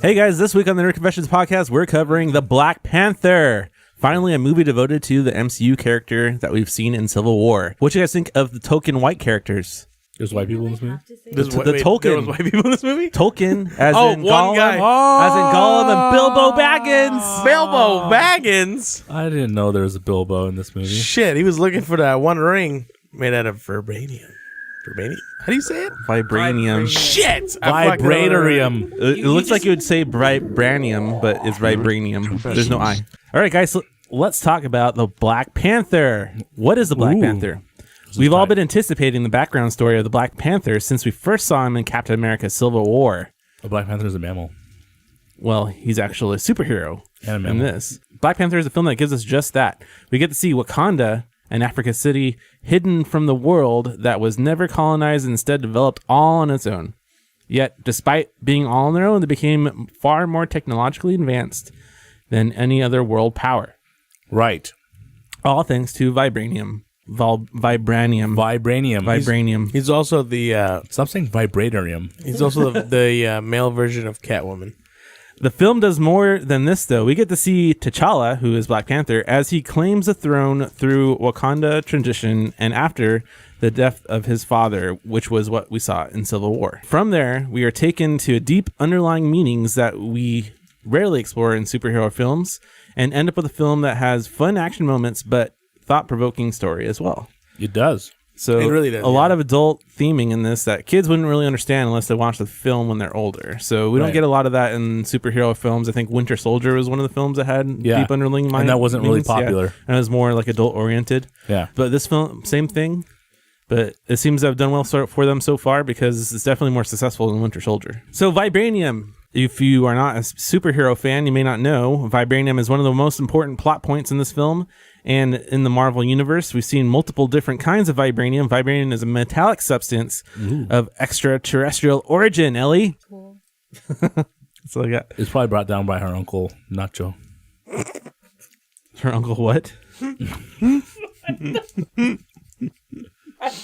Hey guys, this week on the Nerd Confessions podcast, we're covering the Black Panther. Finally, a movie devoted to the MCU character that we've seen in Civil War. What do you guys think of the token white characters? There's white people in this movie? The Tolkien. There was white people in this movie? Tolkien, as in one Gollum, guy. as in Gollum and Bilbo Baggins. Bilbo Baggins. I didn't know there was a Bilbo in this movie. Shit, he was looking for that one ring made out of vibranium. Vibranium? How do you say it? Vibranium. Shit! Vibranium. It looks like you would say Vibranium, but it's Vibranium. There's no I. All right, guys, so let's talk about the Black Panther. What is the Black Panther? We've all been anticipating the background story of the Black Panther since we first saw him in Captain America Civil War. A Black Panther is a mammal. Well, he's actually a superhero And a in mammal. this. Black Panther is a film that gives us just that. We get to see Wakanda, an Africa city hidden from the world that was never colonized and instead developed all on its own. Yet, despite being all on their own, they became far more technologically advanced than any other world power. Right. All thanks to Vibranium. Vibranium. He's also the Stop saying vibranium. he's also the male version of Catwoman. The film does more than this, though. We get to see T'Challa, who is Black Panther, as he claims the throne through Wakanda tradition and after the death of his father, which was what we saw in Civil War. From there, we are taken to deep underlying meanings that we rarely explore in superhero films and end up with a film that has fun action moments, but thought-provoking story as well. It does. So It really does, a lot of adult theming in this that kids wouldn't really understand unless they watch the film when they're older. So we don't Right. get a lot of that in superhero films. I think Winter Soldier was one of the films that had deep underlying And that wasn't really meanings. Yeah. popular. And it was more like adult oriented. Yeah. But this film, same thing. But it seems to have done well for them so far because it's definitely more successful than Winter Soldier. So Vibranium. If you are not a superhero fan, you may not know, Vibranium is one of the most important plot points in this film. And in the Marvel Universe, we've seen multiple different kinds of Vibranium. Vibranium is a metallic substance of extraterrestrial origin, Ellie. Cool. That's all I got. It's probably brought down by her uncle, Nacho. Her uncle what?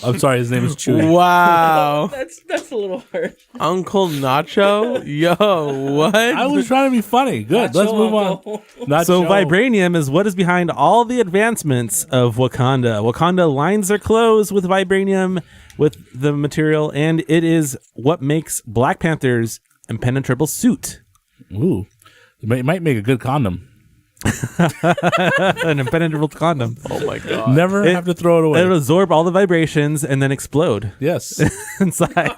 I'm sorry, his name is Chewie. Wow. That's a little hard. Uncle Nacho? Yo, what? I was trying to be funny. Good. Let's move on. Nacho. So Vibranium is what is behind all the advancements of Wakanda. Wakanda lines their clothes with Vibranium, with the material, and it is what makes Black Panther's impenetrable suit. Ooh. It might make a good condom. An impenetrable condom. Oh my god. Never have to throw it away. It'll absorb all the vibrations and then explode Yes. inside.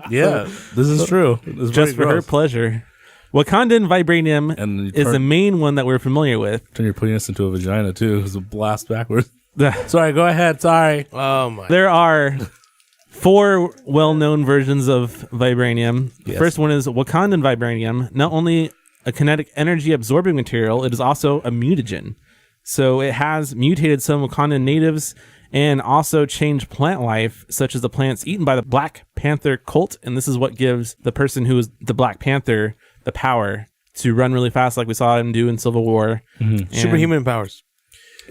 Yeah. This is true. It's Just for very her gross. pleasure. Wakandan Vibranium And you is the main one that we're familiar with. Turn your penis into a vagina, too. It's a blast backwards. Sorry, go ahead. Sorry. Oh my. There are 4 well-known versions of Vibranium. The Yes. first one is Wakandan Vibranium. Not only a kinetic energy absorbing material, it is also a mutagen. So it has mutated some Wakandan natives and also changed plant life, such as the plants eaten by the Black Panther cult. And this is what gives the person who is the Black Panther the power to run really fast, like we saw him do in Civil War. And- Superhuman powers.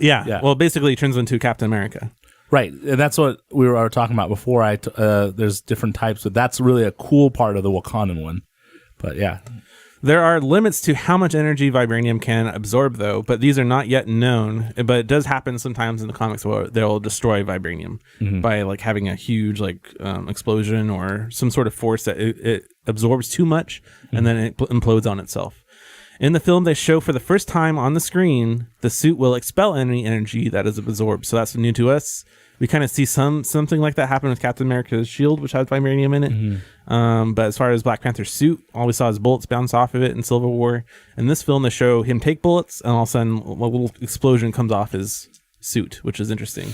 Yeah. Well, basically, he turns into Captain America. Right. And that's what we were talking about before. There's different types, but that's really a cool part of the Wakandan one. But yeah. There are limits to how much energy Vibranium can absorb, though, but these are not yet known. But it does happen sometimes in the comics where they'll destroy Vibranium by like having a huge explosion or some sort of force that it absorbs too much and then it implodes on itself. In the film, they show for the first time on the screen the suit will expel any energy that is absorbed. So that's new to us. We kind of see something like that happen with Captain America's shield, which has Vibranium in it. But as far as Black Panther's suit, all we saw is bullets bounce off of it in Civil War. In this film, they show him take bullets, and all of a sudden, a little explosion comes off his suit, which is interesting.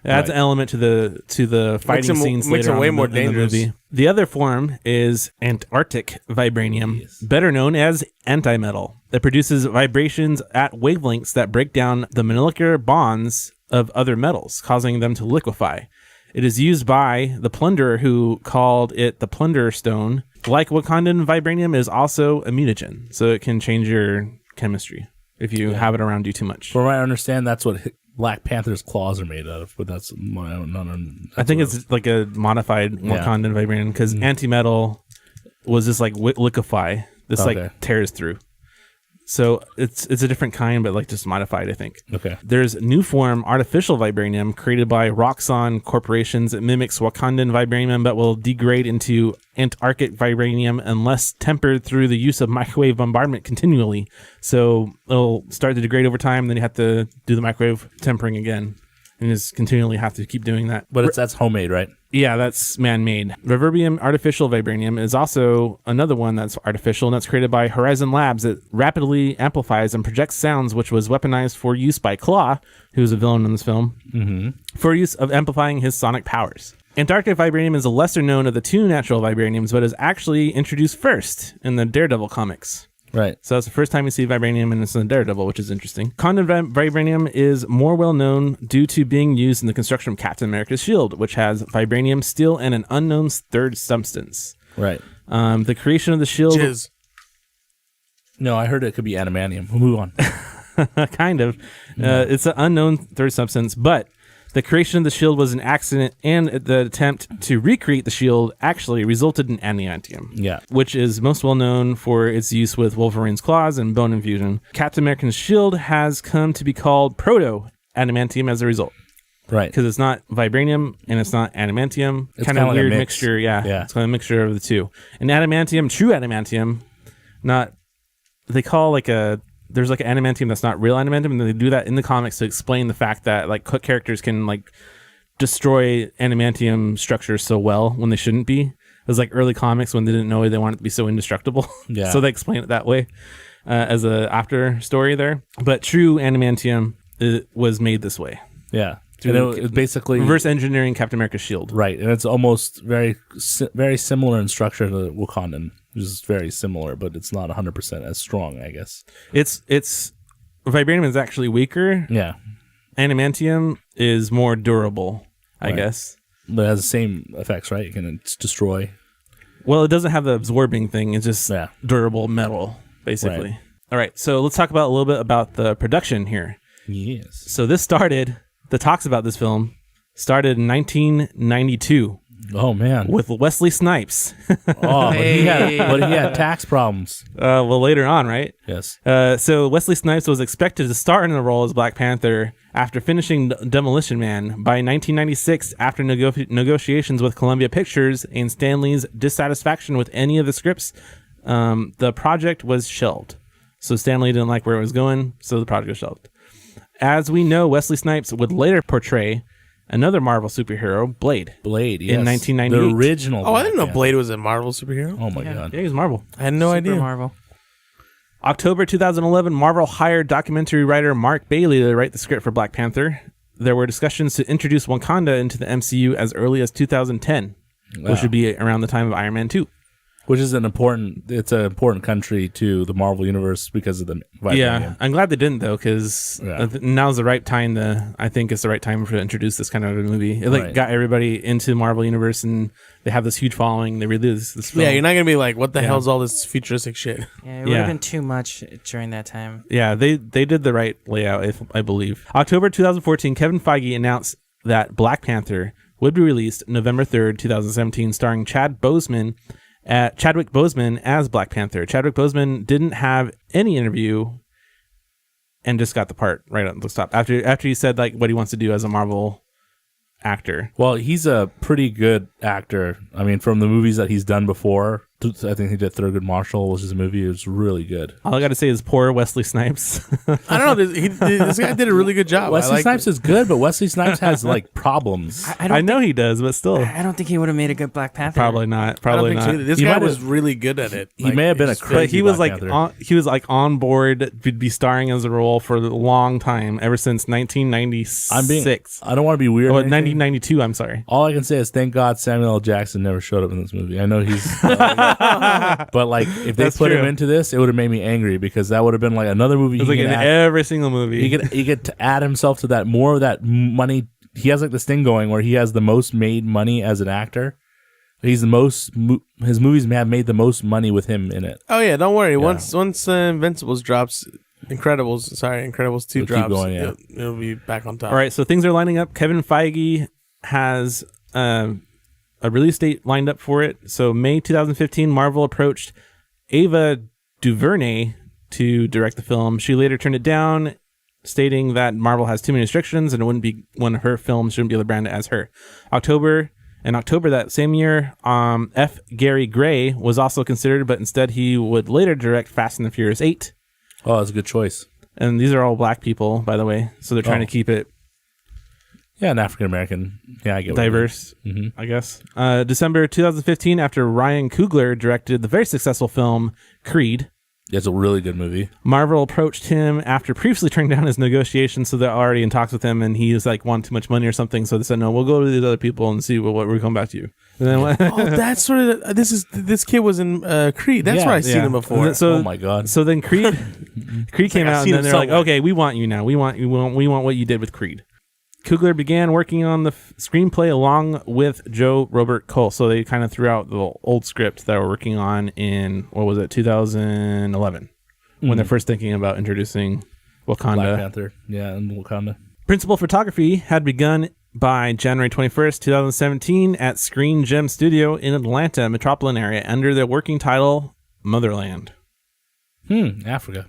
It adds an element to the fighting scenes makes later him way on more in the dangerous. movie. The other form is Antarctic Vibranium, better known as antimetal. It produces vibrations at wavelengths that break down the molecular bonds of other metals, causing them to liquefy. It is used by the Plunderer, who called it the Plunderer Stone. Like Wakandan Vibranium, is also a mutagen, so it can change your chemistry if you have it around you too much. From what I understand, that's what Black Panther's claws are made out of, but that's I think it's like a modified Wakandan Vibranium, because anti-metal was just like liquefy This like tears through. So it's a different kind, but like just modified, I think. Okay. There's new form artificial vibranium created by Roxxon Corporations. It mimics Wakandan vibranium, but will degrade into Antarctic vibranium unless tempered through the use of microwave bombardment continually. So it'll start to degrade over time, then you have to do the microwave tempering again. And just continually have to keep doing that. But that's homemade, right? Yeah, that's man-made. Reverbium artificial vibranium is also another one that's artificial, and that's created by Horizon Labs. It rapidly amplifies and projects sounds, which was weaponized for use by Claw, who's a villain in this film, for use of amplifying his sonic powers. Antarctic vibranium is a lesser known of the two natural vibraniums, but is actually introduced first in the Daredevil comics. Right. So that's the first time we see vibranium, and it's in Daredevil, which is interesting. Condon vibranium is more well known due to being used in the construction of Captain America's shield, which has vibranium, steel, and an unknown third substance. Right. The creation of the shield... Jizz. No, I heard it could be adamantium. We'll move on. Kind of. It's an unknown third substance, but the creation of the shield was an accident, and the attempt to recreate the shield actually resulted in adamantium. Yeah. Which is most well known for its use with Wolverine's claws and bone infusion. Captain America's shield has come to be called proto-adamantium as a result. Right. Because it's not vibranium and it's not adamantium. It's kind of like weird a mixture. Yeah. It's kind of a mixture of the two. And adamantium, true adamantium, they call like there's like an adamantium that's not real adamantium, and they do that in the comics to explain the fact that like characters can like destroy adamantium structures so well when they shouldn't be. It was like early comics when they didn't know they wanted it to be so indestructible. Yeah. So they explain it that way as a after story there. But true adamantium was made this way. Yeah. And it was basically reverse engineering Captain America's shield. Right. And it's almost very similar in structure to Wakandan. It's very similar, but it's not 100% as strong, I guess. It's vibranium is actually weaker. Yeah. Adamantium is more durable, I guess. But it has the same effects, right? You can destroy. Well, it doesn't have the absorbing thing. It's just durable metal, basically. Right. All right. So let's talk about a little bit about the production here. Yes. So the talks about this film started in 1992. Oh, man. With Wesley Snipes. But he had tax problems. Well, later on, right? Yes. So Wesley Snipes was expected to star in the role as Black Panther after finishing Demolition Man. By 1996, after negotiations with Columbia Pictures and Stanley's dissatisfaction with any of the scripts, the project was shelved. So Stanley didn't like where it was going, so the project was shelved. As we know, Wesley Snipes would later portray another Marvel superhero, Blade. Blade, yes. In 1998. The original. Oh, I didn't know Blade was a Marvel superhero. Oh, my God. Yeah, he was Marvel. I had no idea. Marvel. October 2011, Marvel hired documentary writer Mark Bailey to write the script for Black Panther. There were discussions to introduce Wakanda into the MCU as early as 2010, which would be around the time of Iron Man 2. Which is an important country to the Marvel Universe because of the vibranium. Yeah, I'm glad they didn't, though, because now's the right time I think it's the right time to introduce this kind of a movie. It got everybody into the Marvel Universe, and they have this huge following. They release this film. Yeah, you're not going to be like, what the hell's all this futuristic shit? Yeah, it would have been too much during that time. Yeah, they did the right layout, I believe. October 2014, Kevin Feige announced that Black Panther would be released November 3rd, 2017, starring Chadwick Boseman as Black Panther. Chadwick Boseman didn't have any interview and just got the part right at the top after he said like what he wants to do as a Marvel actor. Well, he's a pretty good actor. I mean, from the movies that he's done before, I think he did Thurgood Marshall, which is a movie. It was really good. All I got to say is poor Wesley Snipes. I don't know. This guy did a really good job. Wesley Snipes is good, but Wesley Snipes has like problems. I know he does, but still. I don't think he would have made a good Black Panther. Probably not. Probably not. So. This guy was really good at it. He may have been a crazy but he was Black like he was like on board to be starring as a role for a long time, ever since 1996. I don't want to be weird. 1992. I'm sorry. All I can say is thank God Samuel L. Jackson never showed up in this movie. I know he's, but like if they put him into this, it would have made me angry because that would have been like another movie. It's like in every single movie. He get to add himself to that more of that money. He has like this thing going where he has the most made money as an actor. He's the most. His movies have made the most money with him in it. Oh yeah, don't worry. Yeah. Once Invincibles drops, Incredibles 2 drops, going, it'll be back on top. All right, so things are lining up. Kevin Feige has a release date lined up for it. So May 2015, Marvel approached Ava DuVernay to direct the film. She later turned it down, stating that Marvel has too many restrictions and it wouldn't be one of her films, shouldn't be able to brand it as her. In October that same year, F. Gary Gray was also considered, but instead he would later direct Fast and the Furious 8. Oh, that's a good choice. And these are all black people, by the way, so they're trying to keep it an African American. Yeah, I get diverse, I guess. December 2015, after Ryan Coogler directed the very successful film Creed. It's a really good movie. Marvel approached him after previously turning down his negotiations, so they're already in talks with him, and he was like wanting too much money or something. So they said, "No, we'll go to these other people and see what we're coming back to you." And then that's sort of this kid was in Creed. That's where I seen him before. So, oh my god! So then Creed came out, and then they're like, somewhere. "Okay, we want you now. We want what you did with Creed." Coogler began working on the screenplay along with Joe Robert Cole. So they kind of threw out the old script that they were working on in, 2011, when they're first thinking about introducing Wakanda. Black Panther. Yeah, and Wakanda. Principal photography had begun by January 21st, 2017 at Screen Gem Studio in Atlanta metropolitan area under the working title Motherland. Africa.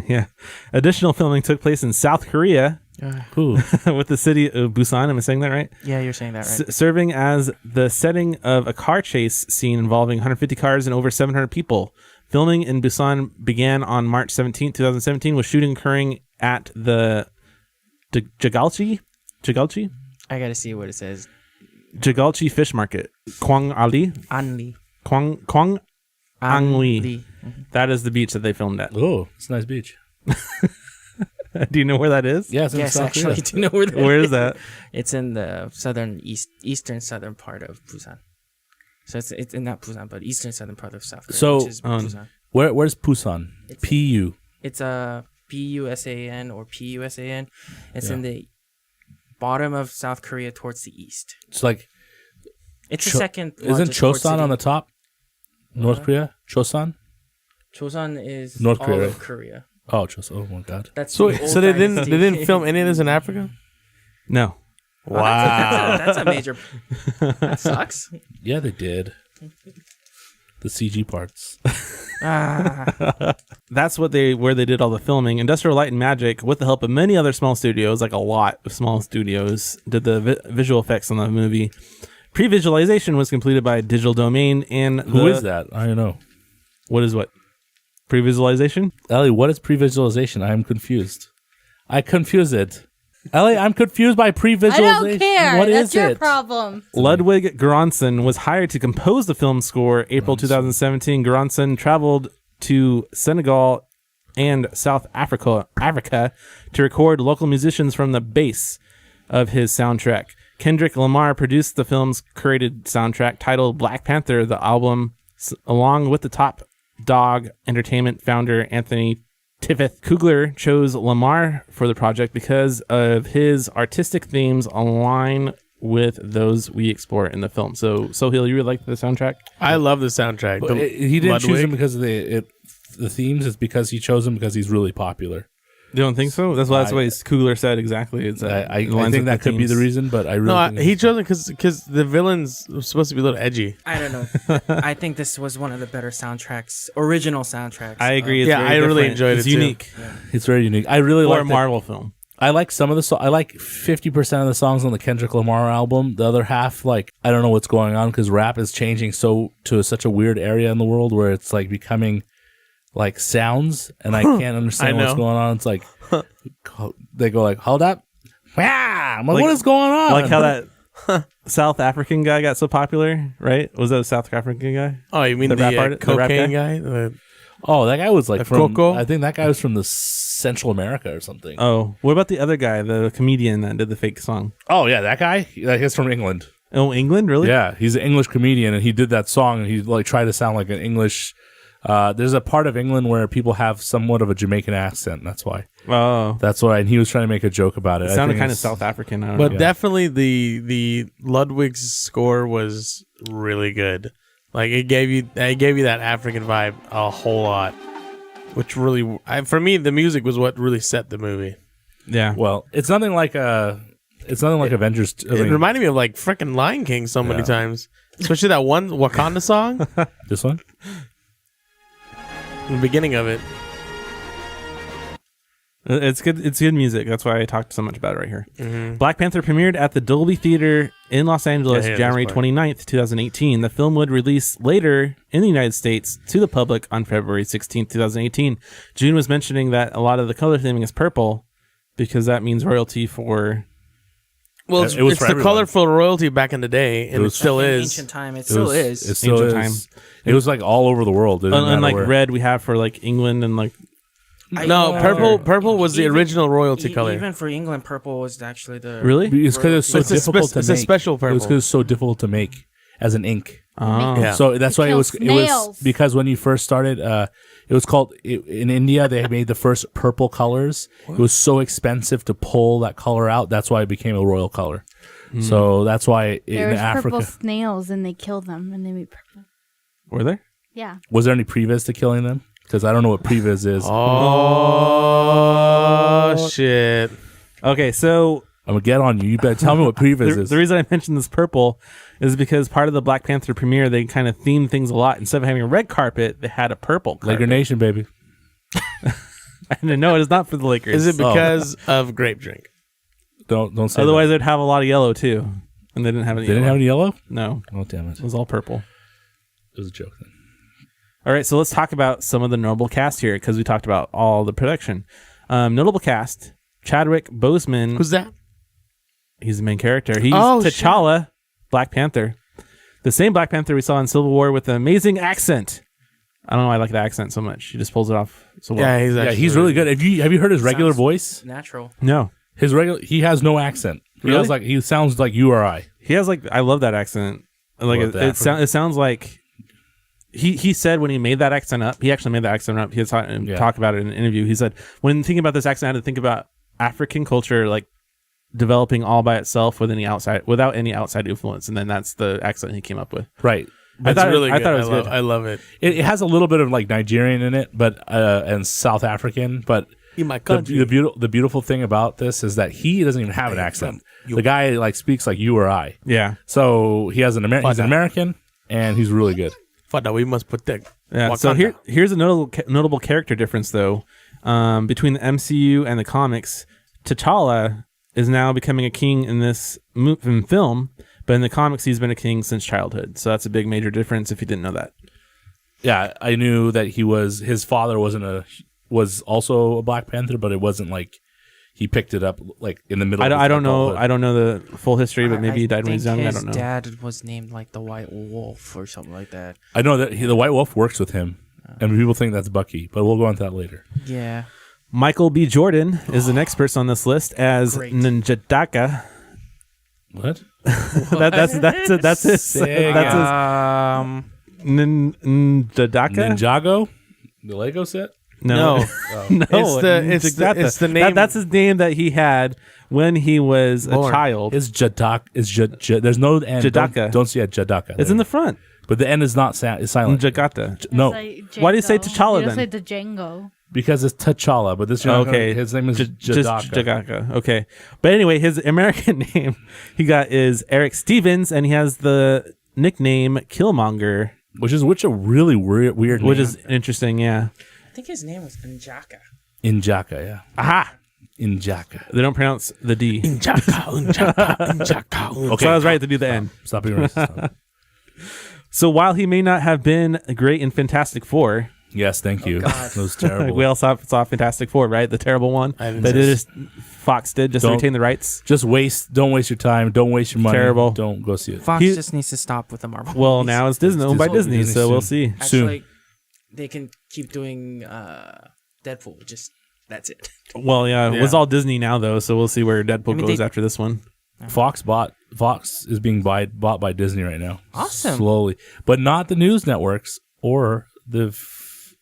Yeah. Additional filming took place in South Korea Ooh. with the city of Busan. Am I saying that right? Yeah, you're saying that right. Serving as the setting of a car chase scene involving 150 cars and over 700 people. Filming in Busan began on March 17, 2017, with shooting occurring at the Jagalchi? I gotta see what it says. Jagalchi Fish Market. Kwang Ali? Anli. Kwang Angli. Anli. That is the beach that they filmed at. Oh, it's a nice beach. Do you know where that is? Yeah, it's in Yes, South actually, I Korea. do know where that Where is that? It's in the eastern southern part of Busan. So it's in not Busan, but eastern southern part of South Korea, So, which is Busan. Where's Busan? It's- P-U. It's a Busan or Pusan. It's in the bottom of South Korea towards the east. It's like, It's the second. isn't largest port Chosun city. on the top? North Korea? Chosun? Chosun is North all Korea, of right? Korea. Oh, Chosun. Oh my god. That's So the old they didn't dynasty. film any of this in Africa? No. Wow. That's a major. That sucks. Yeah, they did. The CG parts. That's where they did all the filming. Industrial Light and Magic, with the help of many other small studios, like a lot of small studios, did the visual effects on the movie. Pre-visualization was completed by Digital Domain and Who is that? I don't know. What is what? Pre-visualization? Ellie, what is pre-visualization? I am confused. I confuse it. Ellie, I'm confused by I pre-visualization. don't care. What That's is your it? problem. Ludwig Göransson was hired to compose the film score. April 2017, Göransson traveled to Senegal and South Africa to record local musicians from the base of his soundtrack. Kendrick Lamar produced the film's curated soundtrack titled Black Panther, the album, along with the Top Dog Entertainment founder Anthony Tiffith. Coogler chose Lamar for the project because of his artistic themes align with those we explore in the film. So Sohail, you really like the soundtrack? I love the soundtrack. But The he didn't choose Ludwig. him because of the themes. It's because he chose him because he's really popular. You don't think so? That's what Coogler said exactly. It's I think that could be the reason, but I really No, think he chose it because the villain's supposed to be a little edgy. I don't know. I think this was one of the better soundtracks, original soundtracks. I agree. It's Yeah, very I really different. enjoyed it's it, too. unique it's very unique. I really for like a Marvel film. I like some of the I like 50% of the songs on the Kendrick Lamar album. The other half, like, I don't know what's going on because rap is changing to such a weird area in the world where it's like becoming like sounds, and I can't understand I what's know. going on. It's like they go like, hold up, yeah. I'm like, Like- what is going on? Like how that South African guy got so popular, right? Was that a South African guy? Oh, you mean The the, rap artist- the rap cocaine guy? guy? Oh, that guy was like The from. Coco? I think that guy was from the Central America or something. Oh, what about the other guy, the comedian that did the fake song? Oh yeah, that guy. Like, he's from England. Oh, England, really? Yeah, he's an English comedian, and he did that song, and he like tried to sound like an English. There's a part of England where people have somewhat of a Jamaican accent. That's why. Oh, That's why. And he was trying to make a joke about it. it I sounded think kind of it's- South African. I don't But know. definitely the Ludwig's score was really good. Like it gave you that African vibe a whole lot, which really for me the music was what really set the movie. Yeah. Well, it's nothing like Avengers. It reminded me of like freaking Lion King so many times, especially that one Wakanda song. This one. The beginning of it. It's good. It's good music. That's why I talked so much about it right here. Black Panther premiered at the Dolby Theater in Los Angeles, January 29th, 2018. The film would release later in the United States to the public on February 16th, 2018. June was mentioning that a lot of the color theming is purple because that means royalty for... Well, It was it's for the everyone. color for royalty back in the day, and it still In is. ancient time, it still is. It still Ancient is. It was like all over the world. It didn't matter Unlike where. red, we have for like England and like... No, purple was the original royalty color. Even for England, purple was actually the... Really? It's because it's so It's a difficult to it's make. a special purple. It was because it's so difficult to make as an ink. Oh. Yeah. So that's To why it kill was snails. because when you first started, it was called in India. They made the first purple colors. It was so expensive to pull that color out. That's why it became a royal color. So that's why in There's Africa purple snails and they kill them and they make purple. Were there? Yeah. was there any previs to killing them? Because I don't know what previs is. Oh, shit. Okay, so I'm gonna get on you. You better tell me what previs is. the reason I mentioned this purple is because part of the Black Panther premiere, they kind of themed things a lot. Instead of having a red carpet, they had a purple carpet. Laker Nation, baby. No, it is not for the Lakers. Is it because of grape drink? Don't say. Otherwise, that. they'd have a lot of yellow too, and they didn't have any. They didn't have any yellow. No, Oh damn it! it was all purple. It was a joke then. All right, so let's talk about some of the notable cast here because we talked about all the production. Notable cast: Chadwick Boseman. Who's that? He's the main character. He's Oh, T'Challa, Black Panther. The same Black Panther we saw in Civil War with an amazing accent. I don't know why I like the accent so much. He just pulls it off so well. Yeah, he's Yeah, actually he's really good. Have you heard his regular Sounds voice? Natural. No. He has no accent. Really? He sounds like you or I. He has like, I love that accent. Like Love the it sounds like he said when he made that accent up, he actually made that accent up. He was talk about it in an interview. He said, when thinking about this accent, I had to think about African culture, like developing all by itself without any outside influence. And then that's the accent he came up with. Right. I thought really I good. thought it was good. I love it. It has a little bit of like Nigerian in it, but and South African. But In my the country. beautiful thing about this is that he doesn't even have an accent. The guy like speaks like you or I. Yeah. So he has he's an American, and he's really good. Father, we must protect. Yeah. So Wakanda. here's a notable character difference though, between the MCU and the comics. T'Challa is now becoming a king in this film, but in the comics he's been a king since childhood. So that's a big major difference if you didn't know that. Yeah, I knew that his father was also a Black Panther, but it wasn't like he picked it up like in the middle. I don't know. I don't know the full history, but maybe he died when he was young. I don't know. His dad was named like the White Wolf or something like that. I know that the White Wolf works with him, and people think that's Bucky, but we'll go into that later. Yeah. Michael B. Jordan is the next person on this list as Great. Ninjadaka. What? That's his. Sick. That's Ninjadaka. Ninjago? The Lego set? No, no. It's the name. That's his name that he had when he was a Lord. child. It's Jadak. There's no end. Jadaka. Don't see a Jadaka. It's in the front. But the end is not it's silent. Jagata. No, Why do you say T'Challa You don't then? say Django. because it's T'Challa, but this Okay. his name is Just Jadaka. Jagaka. Okay. But anyway, his American name he got is Eric Stevens, and he has the nickname Killmonger, which is a really weird which name. is interesting. Yeah. I think his name was N'Jaka. Injaka, yeah. Aha. Injaka. They don't pronounce the D. Unjaka. So I was right to do the N. Stop being racist. Stop. So while he may not have been great in Fantastic Four, Yes, thank you. That was terrible. we all saw Fantastic Four, right? The terrible one haven't that seen it just Fox did just to Don't- retain the rights. Don't waste your time. Don't waste your money. Terrible. Don't go see it. Fox He- just needs to stop with the Marvel. Well, movies. now it's Disney owned by Disney Disney, so we'll soon. see. soon. Actually, they can keep doing Deadpool. Just that's it. Well, yeah, it was Yeah. all Disney now though, so we'll see where Deadpool I mean, goes they- after this one. Fox is being bought by Disney right now. Awesome. Slowly. But not the news networks or the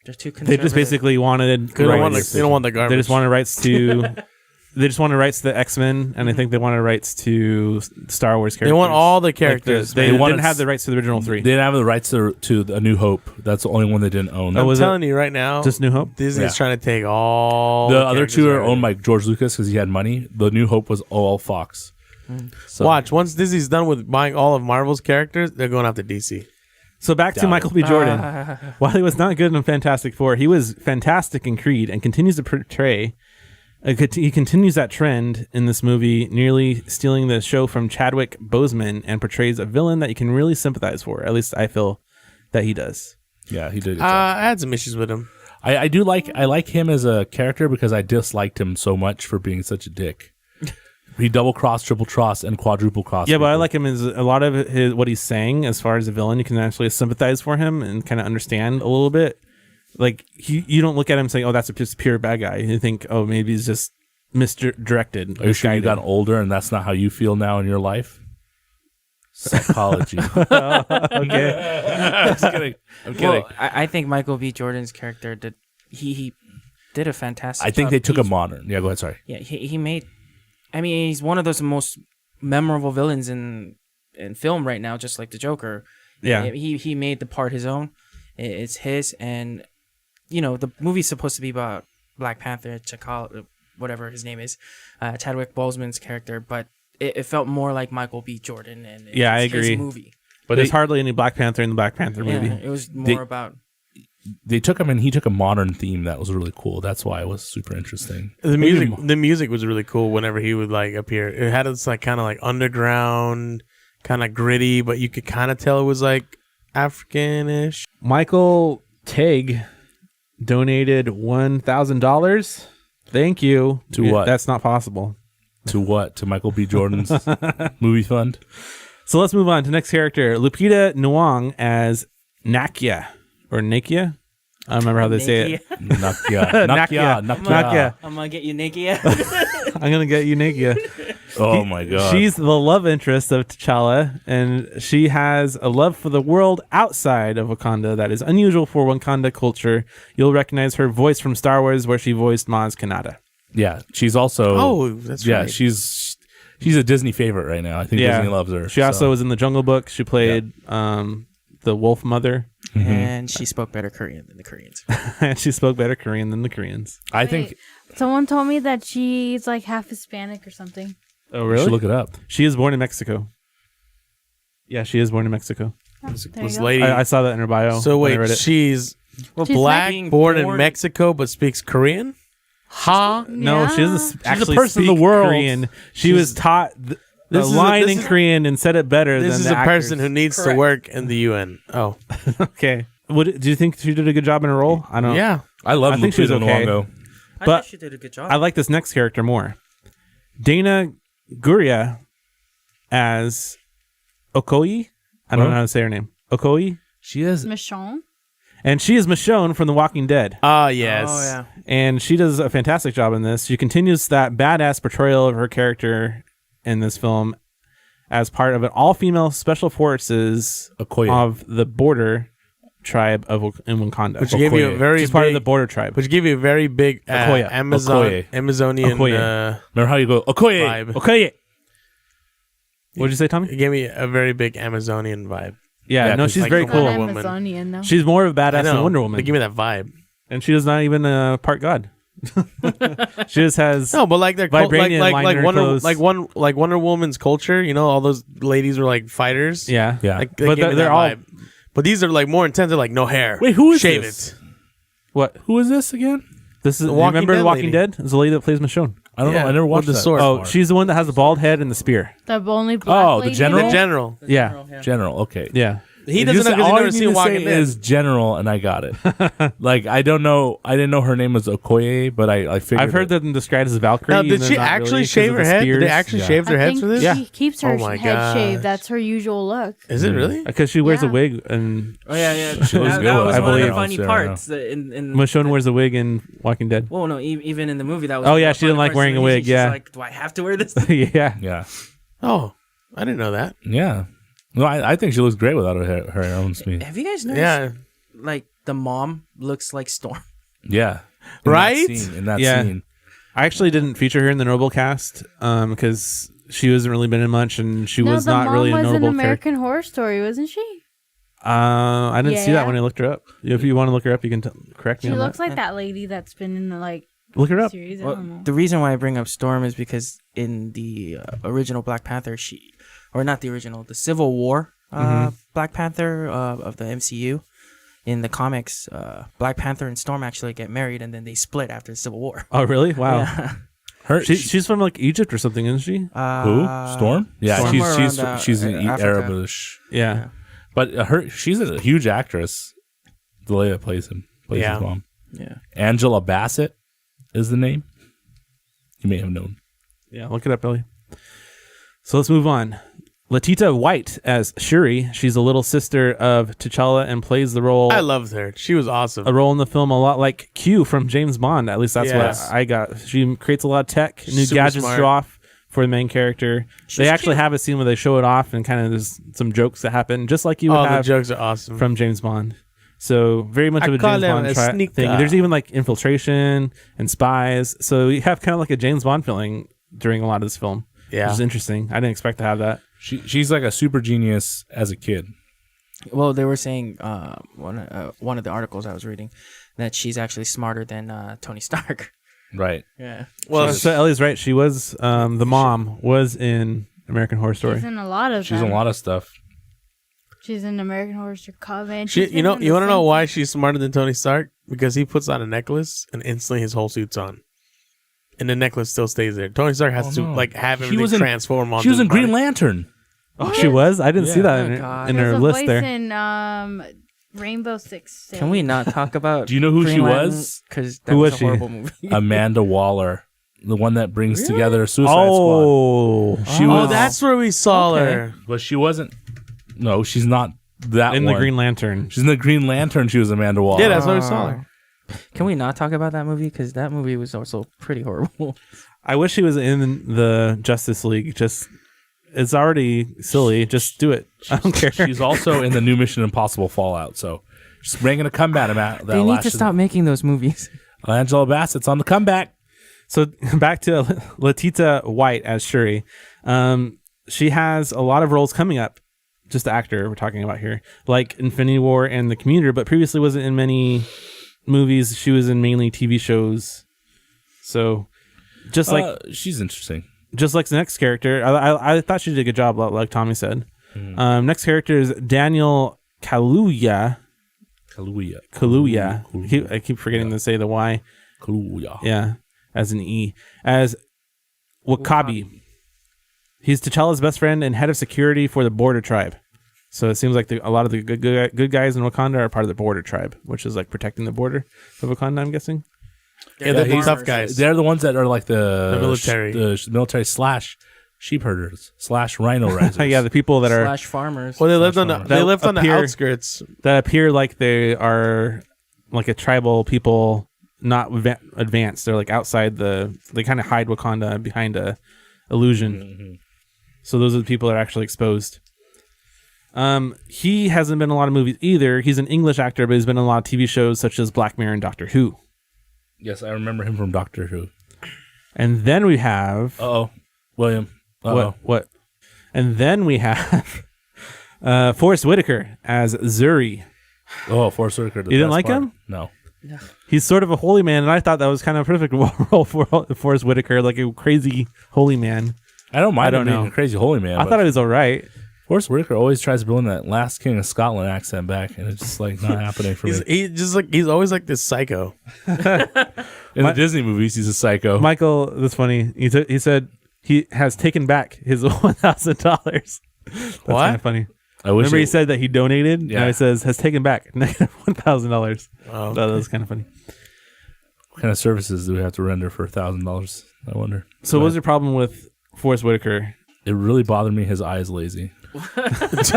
They're too They conservative. just basically wanted They don't want rights. the garbage. They just wanted rights to. They just wanted rights to the X-Men, and I think they wanted rights to Star Wars characters. They want all the Like characters. they They didn't wanted have the rights to the original three. They didn't have the rights to A New Hope. That's the only one they didn't own. Oh, I'm was it telling you right now, just New Hope? Disney's Yeah. trying to take all The other two are characters owned by George Lucas because he had money. The New Hope was all Fox. So, Watch, once Disney's done with buying all of Marvel's characters, they're going after DC. So back to Doubt Michael B. Jordan. While he was not good in Fantastic Four, he was fantastic in Creed and continues to portray. He continues that trend in this movie, nearly stealing the show from Chadwick Boseman, and portrays a villain that you can really sympathize for. At least I feel that he does. Yeah, he did. I had some issues with him. I like him as a character because I disliked him so much for being such a dick. He double crossed, triple crossed, and quadruple crossed. Yeah, but I like him as a lot of what he's saying as far as a villain. You can actually sympathize for him and kind of understand a little bit. Like you don't look at him saying, "Oh, that's just pure bad guy." You think, "Oh, maybe he's just misdirected." Are you sure you got older and that's not how you feel now in your life? Psychology. Okay, Just kidding. I'm kidding. Well, I think Michael B. Jordan's character did he did a fantastic. I think job. they took a He's- modern. Yeah, go ahead. Sorry. Yeah, he made. I mean, he's one of those most memorable villains in film right now, just like the Joker. yeah. He made the part his own. It's his, and the movie's supposed to be about Black Panther, T'Challa, whatever his name is, Chadwick Boseman's character, but it felt more like Michael B. Jordan, and Yeah, I it's his agree. movie. But there's hardly any Black Panther in the Black Panther Yeah, movie. it was more about. They took him and he took a modern theme that was really cool. That's why it was super interesting. The music was really cool whenever he would like appear. It had this like kind of like underground, kind of gritty, but you could kind of tell it was like African-ish. Michael Tegg donated $1,000. Thank you. To what? That's not possible. To what? To Michael B. Jordan's movie fund? So let's move on to next character, Lupita Nyong as Nakia or Nakia. I don't remember how they say it. Nakia. Nakia. I'm gonna get you naked. I'm gonna get you Nakia. Oh my god. She's the love interest of T'Challa, and she has a love for the world outside of Wakanda that is unusual for Wakanda culture. You'll recognize her voice from Star Wars, where she voiced Maz Kanata. Yeah, she's also. Oh, that's yeah, right. she's a Disney favorite right now. I think Disney loves her. She also was in the Jungle Book. She played the Wolf Mother, And she spoke better Korean than the Koreans. and she spoke better Korean than the Koreans. I think. Someone told me that she's like half Hispanic or something. Oh, You really? should look it up. She is born in Mexico. Yeah, she is born in Mexico. Oh, there This you go. lady. I saw that in her bio. So when I wait, read it. she's She's black, being born in born- Mexico, but speaks Korean. Ha! No, she Yeah. doesn't actually person in the speak world. Korean. She was taught the This is a- line this in is- Korean and said it better This than is the a person who actors. needs to Correct. work in the UN. Oh, Okay. Do you think she did a good job in her role? I don't. yeah. I love I think she was Lupita okay. Nyong'o. I But thought she did a good job. I like this next character more. Dana Guria as Okoye. I don't know how to say her name. Okoye. She is. Michonne. And she is Michonne from The Walking Dead. Ah, yes. Oh yeah. And she does a fantastic job in this. She continues that badass portrayal of her character in this film as part of an all-female special forces Okoye. of the border tribe in Wakanda. Which gave you a Okoye. very She's part of big- the border tribe. Which gave you a very big Okoye. Amazonian Okoye. Remember how you go, Okoye. vibe. Okay. What'd you say, Tommy? It gave me a very big Amazonian vibe. Yeah, Yeah, no, 'cause she's like very the cool. Not Woman. Amazonian though. She's more of a I badass know. than Wonder Woman. They give me that vibe. And she is not even a part god. She just has No, but like their Vibranium like liner Wonder clothes. like Wonder Woman's culture. You know, all those ladies were like fighters. yeah. Yeah. Like, they But give me they're that all- vibe. But these are like more intense. They're like no hair. Wait, who is Shave this? it. What? Who is this again? This is The you Walking remember Dead The Walking lady. Dead? It's the lady that plays Michonne. I don't Yeah, know. I never with watched the that. sword. Oh, part. she's the one that has the bald head and the spear. the only black Oh, the lady general? in The it? general. Yeah. General. Okay. Yeah. He If doesn't you know say- because all he's never you need seen to Walking say Dead. is general, and I got it. Like I don't know. I didn't know her name was Okoye, but I figured. I've heard them described as Valkyrie. Now, and did they're she not actually really 'cause shave of her the head? Did spears. they actually Yeah. shave their I heads think for this? Yeah. she keeps her Oh my head gosh. shaved. That's her usual look. Is it really? Because she wears a Yeah. wig, and Oh yeah, yeah. She looks that, good that with was it. one I of the believe. funny Yeah, parts. In Michonne wears a wig in Walking Dead. well, no, even in the movie that was. Oh, one yeah, of the she didn't funny like wearing parts. a wig, She's yeah. like, do I have to wear this? Yeah. Yeah. Oh, I didn't know that. Yeah. No, I think she looks great without her own speed. Have you guys noticed? Yeah. Like the mom looks like Storm. Yeah. Right? In that Yeah. scene. I actually didn't feature her in the Noble cast because she hasn't really been in much, and she no, was the not mom really a was in notable American Horror Story, wasn't she? character. I didn't see that Yeah. when I looked her up. If you want to look her up, you can correct me She on looks that. like that lady that's been in the like Look her up. series. I Well, don't know. the reason why I bring up Storm is because in the original Black Panther, or not the original, the Civil War Black Panther of the MCU. In the comics, Black Panther and Storm actually get married, and then they split after the Civil War. Oh, really? Wow. Yeah. She's from like Egypt or something, isn't she? Who? Storm? Yeah, Storm she's an Africa. Arabish. Yeah. But she's a huge actress. The lady that plays his mom. Yeah. Angela Bassett is the name. You may have known. Yeah, look it up, Billy. So let's move on. Latita White as Shuri. She's a little sister of T'Challa and plays the role. I loved her. She was awesome. A role in the film a lot like Q from James Bond. At least that's Yes. what I got. She creates a lot of tech, new Super gadgets smart. show off for the main character. They actually have a scene where they show it off and kind of there's some jokes that happen, just like you would Oh, the have jokes are awesome. from James Bond. So very much I of a call James him Bond a thing. sneaker. There's even like infiltration and spies. So you have kind of like a James Bond feeling during a lot of this film. Yeah. Which is interesting. I didn't expect to have that. She's like a super genius as a kid. Well, they were saying one of the articles I was reading that she's actually smarter than Tony Stark. Right. Yeah. Well, So Ellie's right. She was the mom was in American Horror Story. She's in a lot of She's in them. a lot of stuff. She's in American Horror Story Coven. you want to know why she's smarter than Tony Stark? Because he puts on a necklace and instantly his whole suit's on. And the necklace still stays there. Tony Stark has to like have everything transform on. She was in Green Lantern. Oh, she was? I didn't see that in God. her There's a list voice there. in Rainbow Six. Can we not talk about? Do you know who she was? Because that Who was was a she? horrible movie. Amanda Waller, the one that brings together Suicide Squad. Oh, She Oh, was, that's where we saw her. but she wasn't. No, she's not that in one. the Green Lantern. She's in the Green Lantern. She was Amanda Waller. Yeah, that's where we saw her. Can we not talk about that movie? Because that movie was also pretty horrible. I wish he was in the Justice League. Just it's already silly. Just do it. I don't care. She's also in the new Mission Impossible Fallout. So she's bringing a comeback. They need to stop making those movies. Angela Bassett's on the comeback. So back to Latita White as Shuri. She has a lot of roles coming up. Just the actor we're talking about here, like Infinity War and The Commuter, but previously wasn't in many movies. She was in mainly TV shows. So just like she's interesting. Just like the next character, I thought she did a good job, like Tommy said. Next character is Daniel Kaluuya. I keep forgetting to say the Y. Kaluuya. Yeah, as an E. As Wakabi. He's T'Challa's best friend and head of security for the Border Tribe. So it seems like a lot of the good guys in Wakanda are part of the Border Tribe, which is like protecting the border of Wakanda, I'm guessing. Yeah, they're the tough guys. They're the ones that are like the military. the military / sheep herders / rhino raisers. Yeah, the people that are Slash farmers. Well, they lived on the appear- outskirts. that appear like they are like a tribal people, not advanced. They're like outside they kind of hide Wakanda behind a illusion. So those are the people that are actually exposed. He hasn't been in a lot of movies either. He's an English actor, but he's been in a lot of TV shows such as Black Mirror and Doctor Who. Yes, I remember him from Doctor Who. And then we have William. what? And then we have Forrest Whitaker as Zuri. Oh, Forrest Whitaker. You didn't like him? No. He's sort of a holy man, and I thought that was kind of a perfect role for Forrest Whitaker, like a crazy holy man. I don't mind I don't him being know. a crazy holy man. I thought it was all right. Forrest Whitaker always tries to bring that last King of Scotland accent back, and it's just like not happening for me. He's always like this psycho. In the Disney movies, he's a psycho. Michael, that's funny. He said he has taken back his $1,000. That's What? kind of funny. I wish Remember he said that he donated? Yeah. Now he says has taken back negative $1,000. Oh, That was kind of funny. what kind of services do we have to render for $1,000? I wonder. So what was your problem with Forrest Whitaker? It really bothered me. His eyes lazy. Just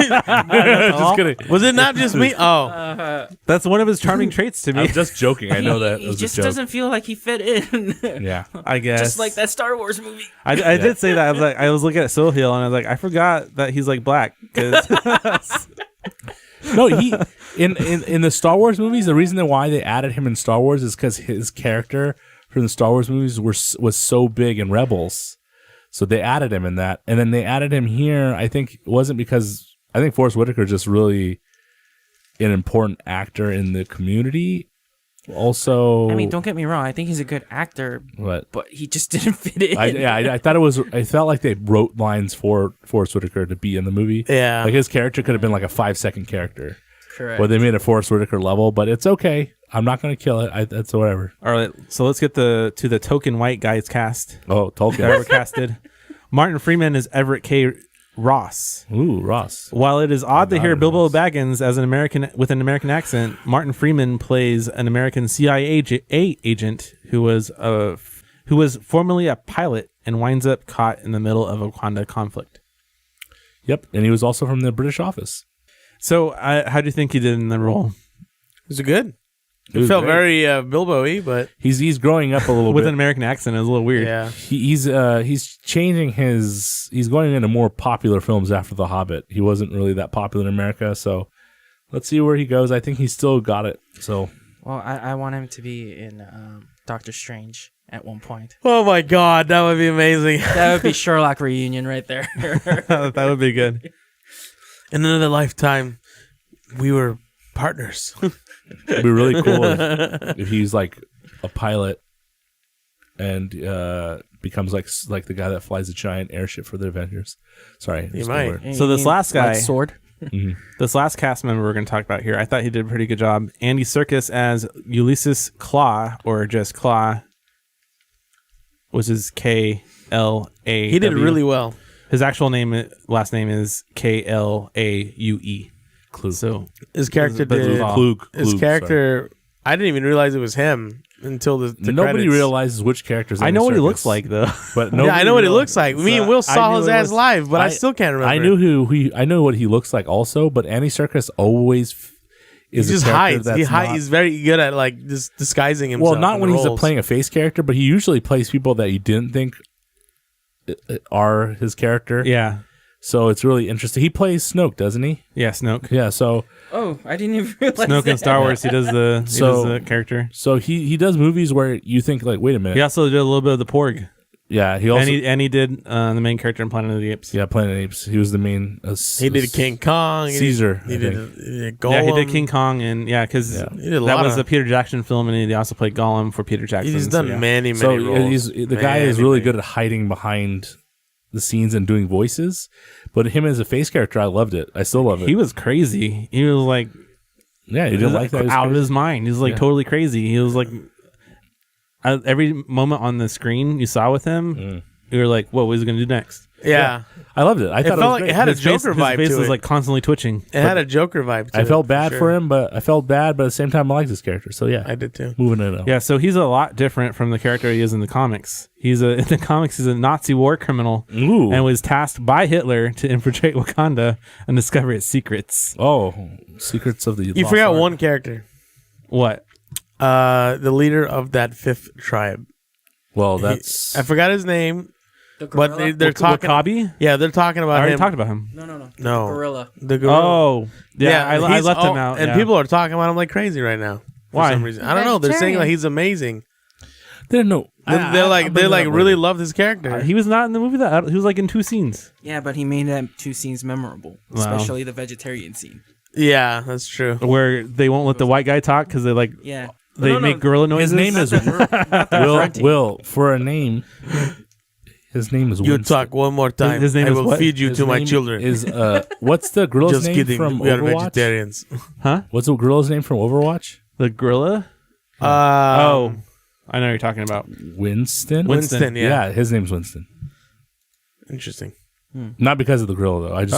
kidding. Was it not just me? Oh, That's one of his charming traits to me. I'm just joking. I know that. He was just a joke. doesn't feel like he fit in. Yeah. I guess. Just like that Star Wars movie. I did say that. I was looking at Sohail and I was like, I forgot that he's like black. 'Cause No, he in the Star Wars movies. The reason why they added him in Star Wars is because his character from the Star Wars movies was so big in Rebels, so they added him in that, and then they added him here. I think it wasn't because I think Forrest Whitaker is just really an important actor in the community, Also, I mean, don't get me wrong. I think he's a good actor, but he just didn't fit in. I thought it was. I felt like they wrote lines for Forrest Whitaker to be in the movie. Yeah. Like his character could have been like a 5-second character. Correct. But they made a Forrest Whitaker level, but it's okay. I'm not going to kill it. That's whatever. All right, so let's get to the token white guys cast. Oh, That were Tolkien. casted. Martin Freeman is Everett K. Ross. Ooh, Ross. While it is odd to hear Ross. Bilbo Baggins as an American with an American accent, Martin Freeman plays an American CIA agent who was formerly a pilot and winds up caught in the middle of a Wakanda conflict. Yep, and he was also from the British office. So, how do you think he did in the role? It was good. It was felt great. very Bilbo-y, but He's growing up a little With bit. an American accent, it was a little weird. yeah. He's changing he's going into more popular films after The Hobbit. He wasn't really that popular in America, so let's see where he goes. I think he's still got it. So Well, I want him to be in Doctor Strange at one point. Oh my God, that would be amazing. That would be Sherlock reunion right there. That would be good. In another lifetime, we were partners. it'd be really cool if he's like a pilot and becomes like the guy that flies a giant airship for the Avengers. Sorry, He just might. a word. So this last guy- like sword. This last cast member we're going to talk about here, I thought he did a pretty good job. Andy Serkis as Ulysses Claw, or just Claw, which is Klaue. He did really well. His actual last name is Klaue. Clue. So His character But did. Klug. His character, I didn't even realize it was him until the Nobody credits. realizes which characters. I know what he looks like though. but Yeah, I know what he looks like. Me and Will I saw knew his it ass was- live, but I I- still can't remember. I knew I know what he looks like also, but Andy Serkis always is He just a character hides. that's He not- he's very good at like just disguising himself. well, not in when the he's roles. playing a face character, but he usually plays people that you didn't think are his character. Yeah. So it's really interesting. He plays Snoke, doesn't he? Yeah, Snoke. Yeah. So Oh, I didn't even realize Snoke in that. Star Wars, he does the So- character. he does movies where you think like, wait a minute. He also did a little bit of the Porg. Yeah. He also And he did the main character in Planet of the Apes. yeah Planet of the Apes. He was the main. He did King Kong. Caesar, He I did, think. he did Yeah, he did Gollum. King Kong, and because Yeah. He did a that lot was of- a Peter Jackson film, and he also played Gollum for Peter Jackson. He's done so, yeah. many So roles. the guy is really good at hiding behind the scenes and doing voices. But him as a face character, I loved it. I still love it. He was crazy. He was like yeah, you didn't like that. He was out of crazy. his mind. He was like Yeah. totally crazy. He was like every moment on the screen you saw with him, you were like, "What was he gonna do next?" Yeah. I loved it. I thought It felt it was like great. it had a His face, Joker his vibe face to was it. like constantly twitching. It had a Joker vibe to I it. felt bad sure. for him, but at the same time I liked his character. So yeah, I did too. moving it on. Yeah, so he's a lot different from the character he is in the comics. In the comics, he's a Nazi war criminal Ooh. and was tasked by Hitler to infiltrate Wakanda and discover its secrets. Oh, Secrets of the You Lost forgot Ark. one character. What? The leader of that fifth tribe. Well, that's I forgot his name, The but gorilla? they're talking. Wakabi? Yeah, they're talking I about already him. talked about him. No. No. The gorilla. The gorilla. Oh, yeah, I he's left him all- out. and yeah. people are talking about him like crazy right now. For Why? some reason. I don't know. They're saying like he's amazing. they're no. They're like really love his character. He was not in the movie that he was like in 2 scenes. Yeah, but he made that 2 scenes memorable, Wow. especially the vegetarian scene. Yeah, that's true. Where they won't let the white guy talk because they like Yeah. they No, make gorilla noises. His name is Will. For a name, his name is You Winston. talk one more time. His name I is will what? feed you His to my name children. Is what's the gorilla's Just name kidding. from We are Overwatch? vegetarians. Huh? What's the gorilla's name from Overwatch? The gorilla? Oh, Oh, I know what you're talking about. Winston. Winston. Yeah. His name's Winston. Interesting. Not because of the gorilla though. I just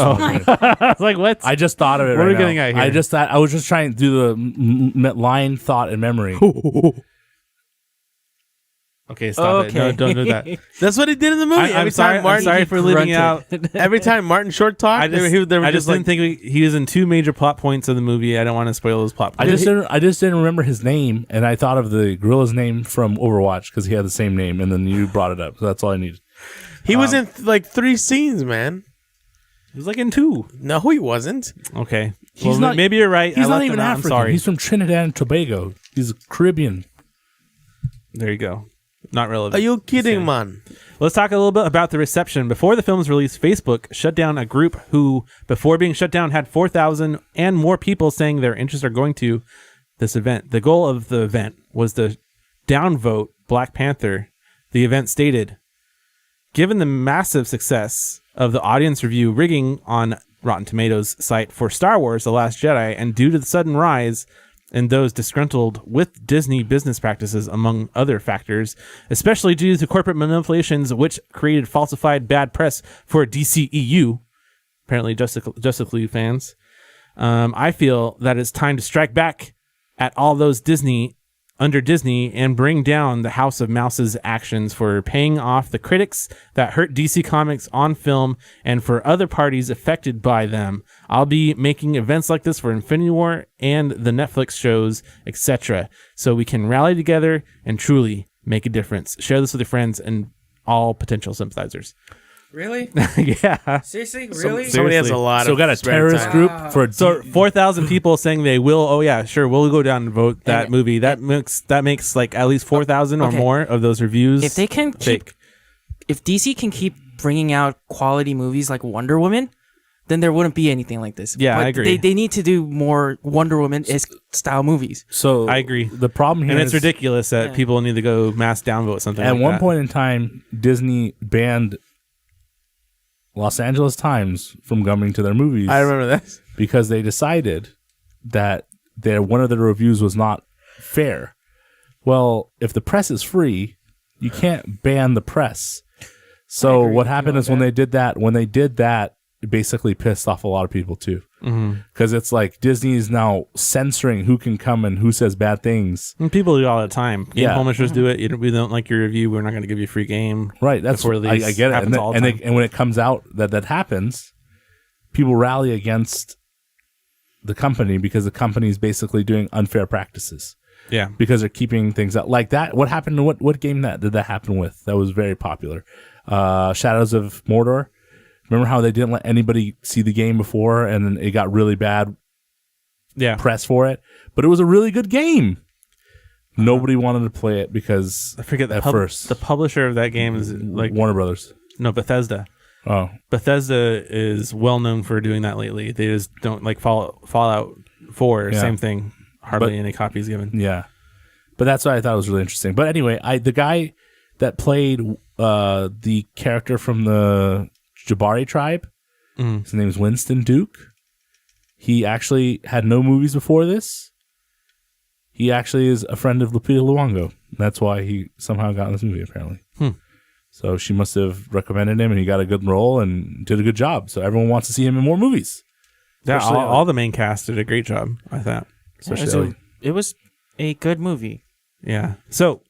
I was like, what? I just thought of it. What are right we now. getting at here? I just thought I was just trying to do the line, thought, and memory. Okay, stop it. No, don't do that. That's what he did in the movie. I'm sorry. I'm sorry for leaving you out. Every time Martin Short talked, I just, they were I just just didn't think he was in 2 major plot points of the movie. I don't want to spoil those plot I points. just didn't remember his name, and I thought of the gorilla's name from Overwatch because he had the same name, and then you brought it up. So that's all I needed. he was in like 3 scenes, man. He was like in 2. No, he wasn't. Okay. He's Well, not- maybe you're right. He's I not left even him out. African. I'm sorry. He's from Trinidad and Tobago. He's Caribbean. There you go. Not relevant. Are you kidding, Same. man? Let's talk a little bit about the reception. Before the film's release, Facebook shut down a group who, before being shut down, had 4,000 and more people saying their interests are going to this event. The goal of the event was to downvote Black Panther. The event stated, given the massive success of the audience review rigging on Rotten Tomatoes site for Star Wars The Last Jedi, and due to the sudden rise in those disgruntled with Disney business practices, among other factors, especially due to corporate manipulations which created falsified bad press for DCEU, apparently Justice League fans, I feel that it's time to strike back at all those under Disney and bring down the House of Mouse's actions for paying off the critics that hurt DC Comics on film and for other parties affected by them. I'll be making events like this for Infinity War and the Netflix shows, etc. So we can rally together and truly make a difference. Share this with your friends and all potential sympathizers. Really? Yeah. Seriously? Really? Somebody has a lot So of got a spare terrorist time. group for So 4,000 people saying they will. Oh yeah, sure. We'll go down and vote that And- movie. That makes like at least 4,000 or Okay. more of those reviews. If they can fake. if DC can keep bringing out quality movies like Wonder Woman, then there wouldn't be anything like this. Yeah, But I agree. They need to do more Wonder Woman-esque style movies. So I agree. The problem here And it's is ridiculous that Yeah. people need to go mass downvote something. at like one that. point in time, Disney banned Los Angeles Times from coming to their movies I remember that. because they decided that one of their reviews was not fair. Well, if the press is free, you can't ban the press. So agree what with you happened on is when they did that, it basically pissed off a lot of people too. Because it's like Disney is now censoring who can come and who says bad things. And people do it all the time. Game Yeah. publishers do it. We don't like your review. We're not going to give you a free game. Right, that's Before release. I get it. Happens all the time. And when it comes out that happens, people rally against the company because the company is basically doing unfair practices Yeah. because they're keeping things out like that. What happened to what game did that happen with? That was very popular. Shadows of Mordor. Remember how they didn't let anybody see the game before, and then it got really bad Yeah. press for it, but it was a really good game. Nobody wanted to play it because I forget at the first the publisher of that game is like Warner Brothers. no Bethesda. Oh, Bethesda is well known for doing that lately. They just don't like Fallout 4. Yeah. Same thing. Hardly But- any copies given. yeah. But that's what I thought was really interesting. But anyway, the guy that played the character from the Jabari tribe, his name is Winston Duke. He actually had no movies before this. He actually is a friend of Lupita Nyong'o. That's why he somehow got in this movie, apparently. So she must have recommended him, and he got a good role and did a good job. So everyone wants to see him in more movies. Yeah, Especially, all the main cast did a great job, I thought. It was a good movie. Yeah. So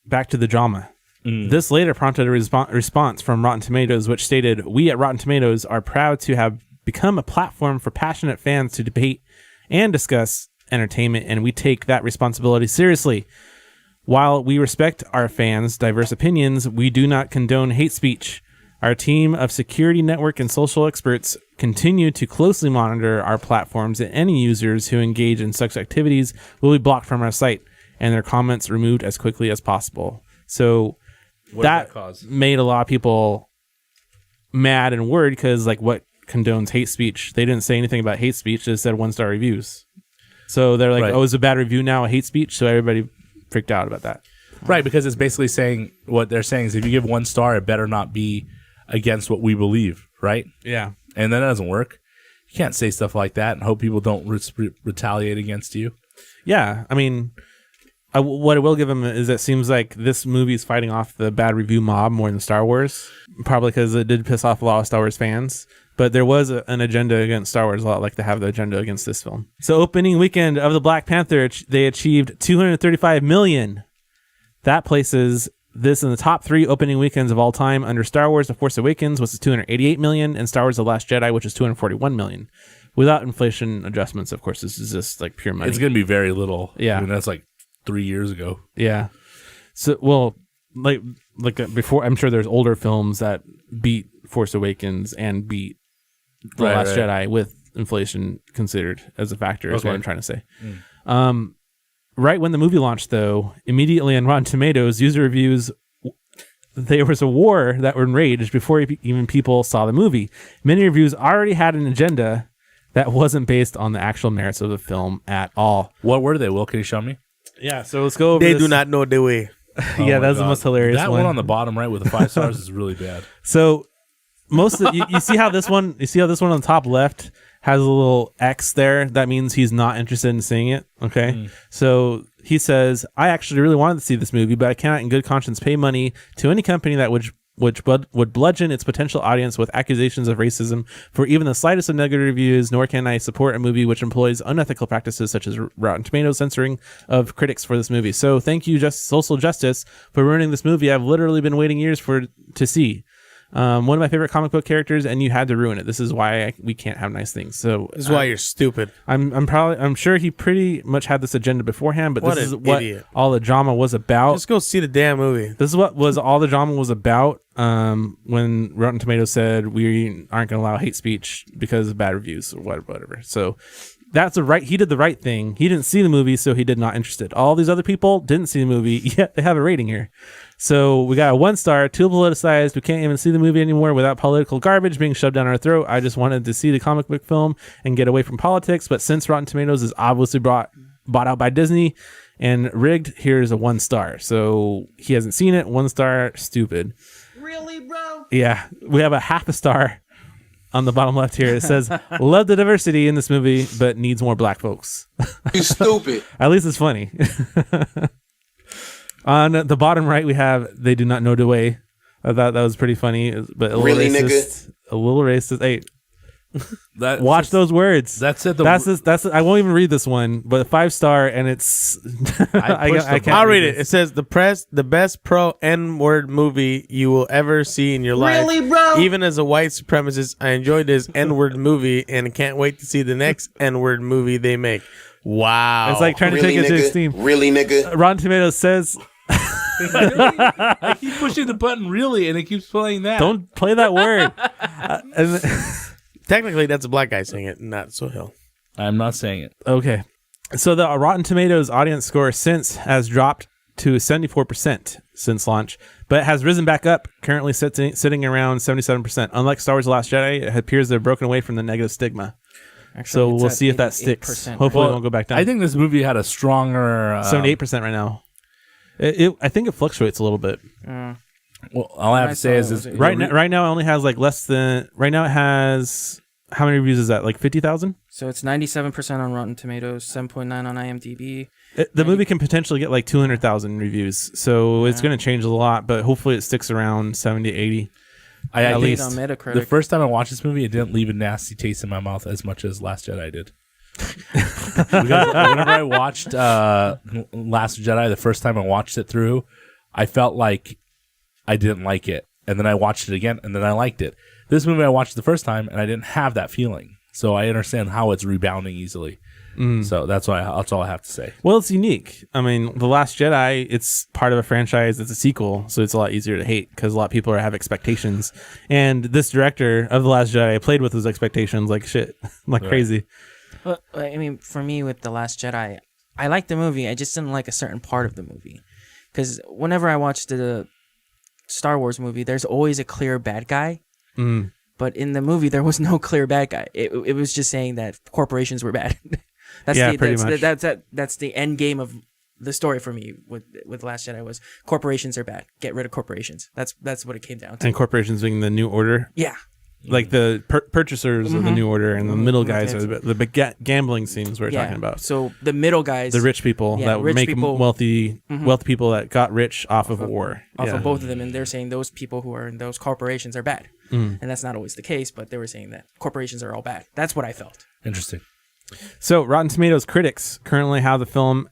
back to the drama. This later prompted a response from Rotten Tomatoes, which stated, "We at Rotten Tomatoes are proud to have become a platform for passionate fans to debate and discuss entertainment, and we take that responsibility seriously. While we respect our fans' diverse opinions, we do not condone hate speech. Our team of security network and social experts continue to closely monitor our platforms, and any users who engage in such activities will be blocked from our site and their comments removed as quickly as possible." So What that did that cause? made a lot of people mad and worried because, like, what condones hate speech? They didn't say anything about hate speech. They said 1-star reviews. So they're like, Right. oh, it's a bad review now, a hate speech? So everybody freaked out about that. Right, because it's basically saying what they're saying is if you give 1 star, it better not be against what we believe, right? Yeah. And that doesn't work. You can't say stuff like that and hope people don't retaliate against you. Yeah. I mean, what I will give them is it seems like this movie is fighting off the bad review mob more than Star Wars, probably because it did piss off a lot of Star Wars fans. But there was an agenda against Star Wars, a lot like to have the agenda against this film. So opening weekend of the Black Panther, they achieved $235 million. That places this in the top 3 opening weekends of all time under Star Wars The Force Awakens, which is $288 million, and Star Wars The Last Jedi, which is $241 million. Without inflation adjustments, of course, this is just like pure money. It's going to be very little. Yeah. I mean, that's like 3 years ago. Yeah. So, well, like before, I'm sure there's older films that beat Force Awakens and beat The Right, Last right. Jedi with inflation considered as a factor, is what Okay. I'm trying to say. Right when the movie launched, though, immediately on Rotten Tomatoes, user reviews, there was a war that were enraged before even people saw the movie. Many reviews already had an agenda that wasn't based on the actual merits of the film at all. What were they, Will? Can you show me? Yeah, so let's go over They this. do not know the way. Yeah, Oh my that's the God. most hilarious That one on the bottom right with the 5 stars is really bad. So most of you see how this one on the top left has a little X there? That means he's not interested in seeing it. Okay. So he says, I actually really wanted to see this movie, but I cannot in good conscience pay money to any company that would bludgeon its potential audience with accusations of racism for even the slightest of negative reviews, nor can I support a movie which employs unethical practices such as Rotten Tomatoes censoring of critics for this movie. So thank you, Social Justice, for ruining this movie I've literally been waiting years to see. One of my favorite comic book characters, and you had to ruin it. This is why we can't have nice things. So This is why you're stupid. I'm sure he pretty much had this agenda beforehand, but What this is an what idiot. all the drama was about. Just go see the damn movie. This is what was all the drama was about when Rotten Tomatoes said we aren't going to allow hate speech because of bad reviews or whatever. So that's he did the right thing. He didn't see the movie, so he did not interested. All these other people didn't see the movie, yet they have a rating here. So we got a 1 star, too politicized. We can't even see the movie anymore without political garbage being shoved down our throat. I just wanted to see the comic book film and get away from politics. But since Rotten Tomatoes is obviously bought out by Disney and rigged, here's a 1 star. So he hasn't seen it. 1 star, stupid. Really, bro? Yeah, we have a 0.5 star on the bottom left here. It says, love the diversity in this movie, but needs more black folks. You stupid. At least it's funny. On the bottom right, we have They Do Not Know the Way. I thought that was pretty funny, but a little Really, racist. A little racist. Hey, That, watch those words. That's it. That's I won't even read this one, but 5 star, and it's I can't. I'll read it. this. It says the best pro N-word movie you will ever see in your life. Really, bro? Even as a white supremacist, I enjoyed this N-word movie and can't wait to see the next N-word movie they make. Wow. It's like trying to Really, take it to nigga? extreme. Really, nigga? Rotten Tomatoes says, I keep pushing the button really, and it keeps playing that. "Don't play that word." And Technically, that's a black guy saying it, not Sohail. I'm not saying it. okay, so the Rotten Tomatoes audience score since has dropped to 74% since launch, but has risen back up, currently sitting around 77%. Unlike Star Wars: The Last Jedi, it appears they've broken away from the negative stigma. Actually, So it's we'll at see if that 88%. sticks. Hopefully, it won't go back down. I think this movie had a stronger 78% right now. I think it fluctuates a little bit. Well, all I have I to say saw is it was Right now, it only has like less than. Right now, it has how many reviews is that? Like 50,000. So it's 97% on Rotten Tomatoes, 7.9 on IMDb. The movie can potentially get like 200,000 reviews, so it's going to change a lot. But hopefully, it sticks around 70, 80. I at think least. On Metacritic. the first time I watched this movie, it didn't leave a nasty taste in my mouth as much as Last Jedi did. Because whenever I watched Last Jedi, the first time I watched it through, I felt like I didn't like it. And then I watched it again, and then I liked it. This movie, I watched the first time, and I didn't have that feeling. So I understand how it's rebounding easily. So that's all I have to say. Well, it's unique. I mean, The Last Jedi, it's part of a franchise. It's a sequel, so it's a lot easier to hate because a lot of people have expectations. And this director of The Last Jedi played with those expectations like shit, like crazy. But, I mean, for me with The Last Jedi, I liked the movie. I just didn't like a certain part of the movie. Because whenever I watch the Star Wars movie, there's always a clear bad guy. But in the movie, there was no clear bad guy. It was just saying that corporations were bad. Pretty much. That's the end game of the story for me with Last Jedi was corporations are bad. Get rid of corporations. That's what it came down to. And corporations being the New Order. Yeah. Like the purchasers of the New Order, and the middle guys are the big gambling scenes we're talking about. So the middle guys, The rich people that rich make people- wealthy people that got rich off of war. off of both of them, and they're saying those people who are in those corporations are bad. And that's not always the case, but they were saying that corporations are all bad. That's what I felt. Interesting. So Rotten Tomatoes critics currently have the film,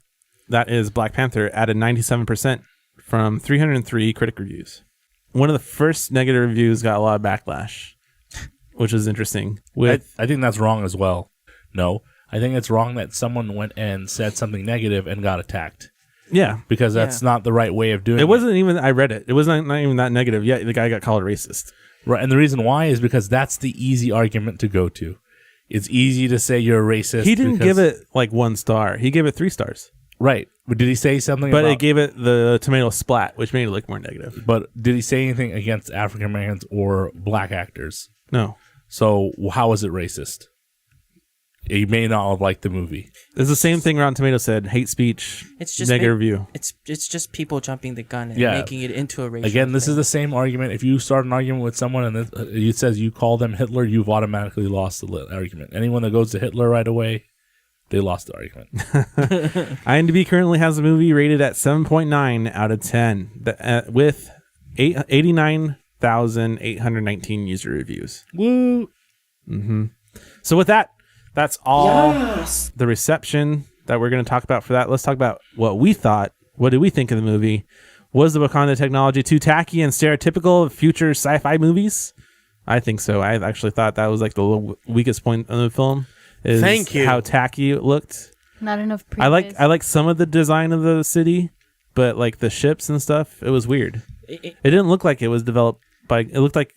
that is Black Panther, at a 97% from 303 critic reviews. One of the first negative reviews got a lot of backlash, which is interesting. I think that's wrong as well. No, I think it's wrong that someone went and said something negative and got attacked. Yeah. Because that's not the right way of doing it. It wasn't even, I read it. It wasn't not even that negative. Yeah, the guy got called racist. Right, and the reason why is because that's the easy argument to go to. It's easy to say you're a racist. He didn't give it like 1 star. He gave it 3 stars. Right. But did he say something But about... it gave it the tomato splat, which made it look more negative. But did he say anything against African Americans or black actors? No. So how is it racist? you may not have liked the movie. It's the same thing Rotten Tomatoes said. Hate speech. It's just negative review. It's just people jumping the gun and Yeah. making it into a racial Again, this thing. is the same argument. If you start an argument with someone and it says you call them Hitler, you've automatically lost the argument. Anyone that goes to Hitler right away, they lost the argument. IMDb currently has the movie rated at 7.9 out of 10 with 89,819 user reviews. Woo! So with that, that's all the reception that we're going to talk about for that. Let's talk about what we thought. What did we think of the movie? Was the Wakanda technology too tacky and stereotypical of future sci-fi movies? I think so. I actually thought that was like the weakest point of the film. Is Thank you. How tacky it looked. Not enough. I like some of the design of the city, but like the ships and stuff, it was weird. It didn't look like it was developed by. It looked like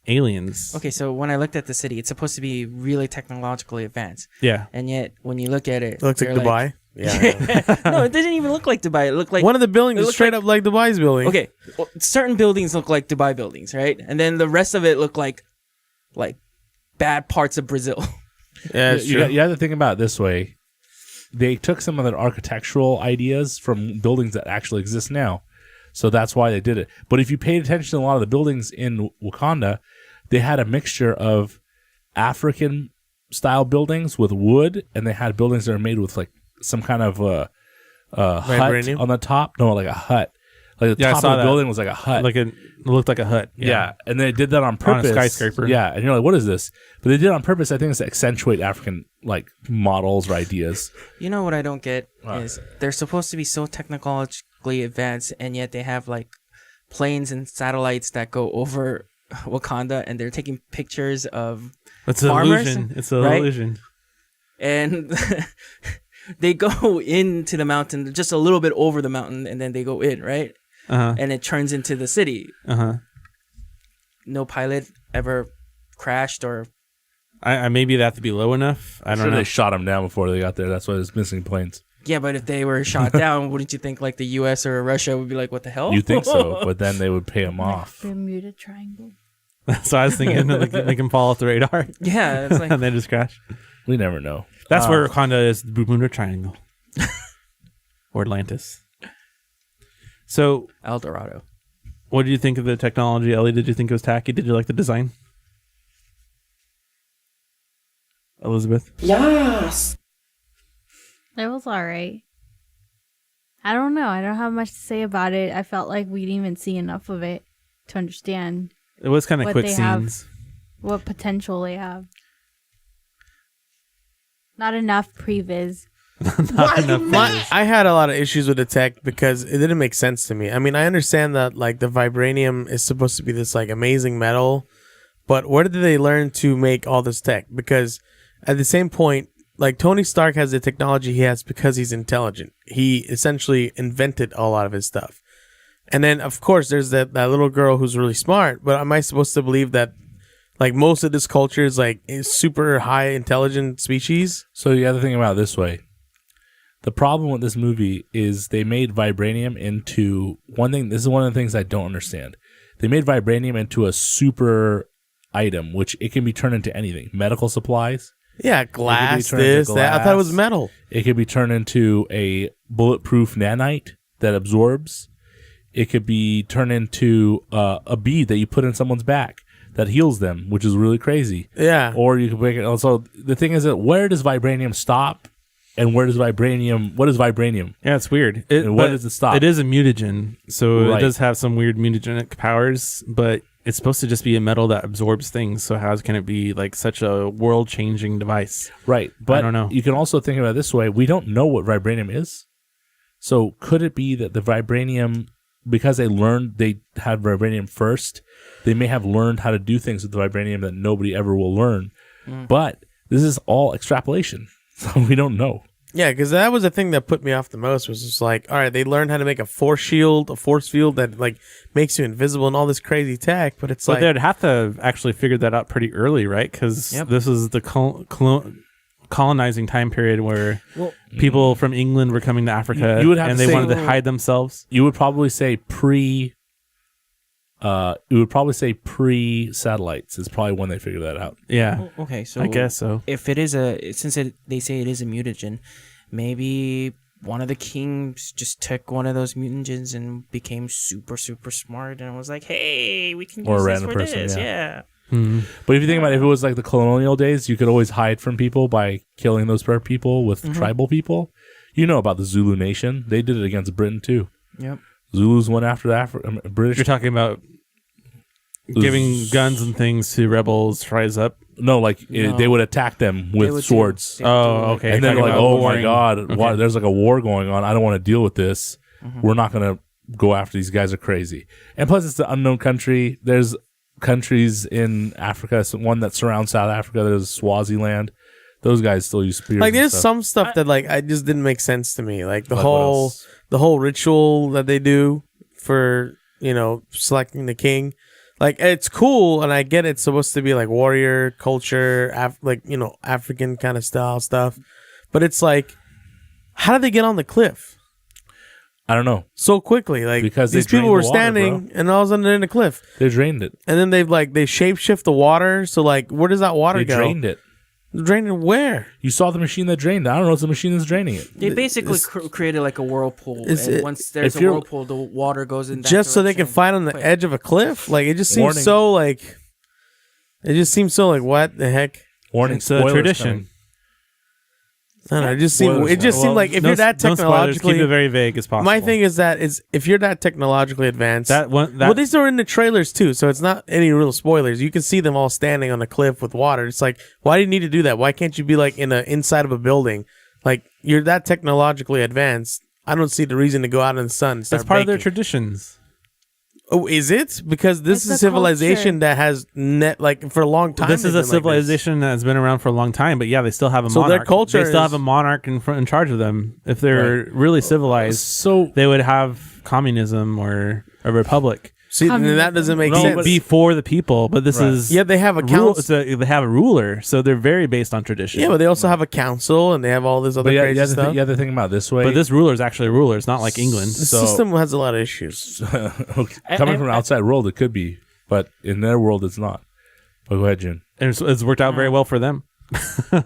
aliens. Okay, so when I looked at the city, it's supposed to be really technologically advanced, Yeah. and yet when you look at it, It looks like they're Dubai. Yeah. No, it didn't even look like Dubai. It looked like One of the buildings it is looked straight up like Dubai's building. Okay, well, certain buildings look like Dubai buildings, right? And then the rest of it look like bad parts of Brazil. Yeah, it's true. You have to think about it this way. They took some of their architectural ideas from buildings that actually exist now. So that's why they did it. But if you paid attention to a lot of the buildings in Wakanda, they had a mixture of African style buildings with wood, and they had buildings that are made with like some kind of hut Vibranium? on the top. No, like a hut. Like the Yeah, I top saw of the that. building was like a hut. It looked like a hut. Yeah, and they did that on purpose. skyscraper. Yeah, and you're like, what is this? But they did it on purpose. I think it's to accentuate African like models or ideas. You know what I don't get is they're supposed to be so technologically advanced, and yet they have like planes and satellites that go over Wakanda, and they're taking pictures of It's an farmers, illusion. It's an right? illusion. and they go into the mountain just a little bit over the mountain, and then they go in, right? Uh-huh. And it turns into the city. Uh-huh. No pilot ever crashed or I maybe they have to be low enough. I don't know. They shot them down before they got there. That's why there's missing planes. yeah, but if they were shot down, wouldn't you think like the U.S. or Russia would be like, "What the hell?" You think so, but then they would pay them off. Bermuda Triangle. So I was thinking they can fall off the radar Yeah, it's like and they just crash. We never know. That's where Wakanda is, the Bermuda Triangle. Or Atlantis. So El Dorado. what did you think of the technology, Ellie? Did you think it was tacky? Did you like the design? Elizabeth? Yes. It was alright. I don't know. I don't have much to say about it. I felt like we didn't even see enough of it to understand It was kind of What quick they have. scenes. what potential they have. Not enough previs. I had a lot of issues with the tech because it didn't make sense to me. I mean, I understand that like the vibranium is supposed to be this like amazing metal, but where did they learn to make all this tech? Because at the same point, like Tony Stark has the technology he has because he's intelligent. He essentially invented a lot of his stuff. And then of course there's that little girl who's really smart, but am I supposed to believe that like most of this culture is like a super high intelligent species? So you have to think about it this way. The problem with this movie is they made vibranium into one thing. This is one of the things I don't understand. They made vibranium into a super item, which it can be turned into anything. Medical supplies. Yeah, glass, turned into this, that. I thought it was glass. metal. It could be turned into a bulletproof nanite that absorbs. It could be turned into a bead that you put in someone's back that heals them, which is really crazy. Yeah. Or you can make it. Also, the thing is that where does vibranium stop, and where does vibranium? What is vibranium? Yeah, it's weird. And where does it stop? It is a mutagen, so Right. it does have some weird mutagenic powers, but it's supposed to just be a metal that absorbs things. So how can it be like such a world-changing device? Right, but I don't know. You can also think about it this way: we don't know what vibranium is. So could it be that the vibranium, because they had vibranium first, they may have learned how to do things with the vibranium that nobody ever will learn. But this is all extrapolation, so we don't know. Yeah, because that was the thing that put me off the most was just like, all right, they learned how to make a force field that like makes you invisible and all this crazy tech, but it's But like, they'd have to actually figure that out pretty early, right? Because Yep. this is the colonizing time period where people from England were coming to Africa You would have and to they say- wanted to hide themselves. You would probably say pre it would probably say pre-satellites is probably when they figured that out. Yeah, Okay, so I guess so. if it is they say it is a mutagen, maybe one of the kings just took one of those mutagens and became super smart and was like, "Hey, we can Or a use this random for person, this." yeah. Yeah. But if you think about it, if it was like the colonial days, you could always hide from people by killing those people with tribal people. You know about the Zulu nation. They did it against Britain too. Yep. Zulus went after the British. You're talking about giving guns and things to rebels, rise up. No, like No. they would attack them with swords. Oh, okay. And then You're like, talking about oh my warring. God, Okay. there's like a war going on. I don't want to deal with this. We're not going to go after these guys are crazy. And plus, it's an unknown country. There's countries in Africa. So one that surrounds South Africa. There's Swaziland. Those guys still use spears. Like and there's stuff. some stuff that like I just didn't make sense to me. Like Like what else? the whole ritual that they do for, selecting the king. Like it's cool and I get it's supposed to be like warrior culture, African kind of style stuff. But it's like, how did they get on the cliff I don't know. so quickly? Like Because they these people drained were the water, standing and all of a sudden they're in the cliff. They drained it. And then they shapeshift the water. So like where does that water They go? drained it. Drained it where? You saw the machine that drained it. I don't know. It's the machine that's draining it. They basically It's- created like a whirlpool, Is and it- once there's if a you're- whirlpool, the water goes in that Just so they can direction. fight on the Quick. edge of a cliff? Like it just seems Warning. so like it just seems so like what the heck? Warning. It's a spoilers tradition. coming. I don't know. Spoilers. It just seemed like if no, you're that no spoilers, technologically, keep it very vague as possible. my thing is that if you're that technologically advanced, well, these are in the trailers too, so it's not any real spoilers. You can see them all standing on a cliff with water. It's like, why do you need to do that? Why can't you be like inside of a building? Like you're that technologically advanced. I don't see the reason to go out in the sun. And start that's part of their baking. traditions. Oh, is it? Because this It's is a a civilization that has for a long time. This is they've a been like this. civilization that's been around for a long time, but yeah, they still have a So monarch. their culture they still is- have a monarch in charge of them. If they're really civilized, So they would have communism or a republic. See, then that doesn't make No, sense. but- Be for the people, but this Right. is Yeah, they have a council. they have a ruler, so they're very based on tradition. Yeah, but they also have a council and they have all this other but yeah, crazy you stuff. have to think about it this way. But this ruler is actually a ruler. It's not like England. The So- system has a lot of issues. coming from outside world, it could be, but in their world, it's not. But go ahead, June. And it's worked out very well for them.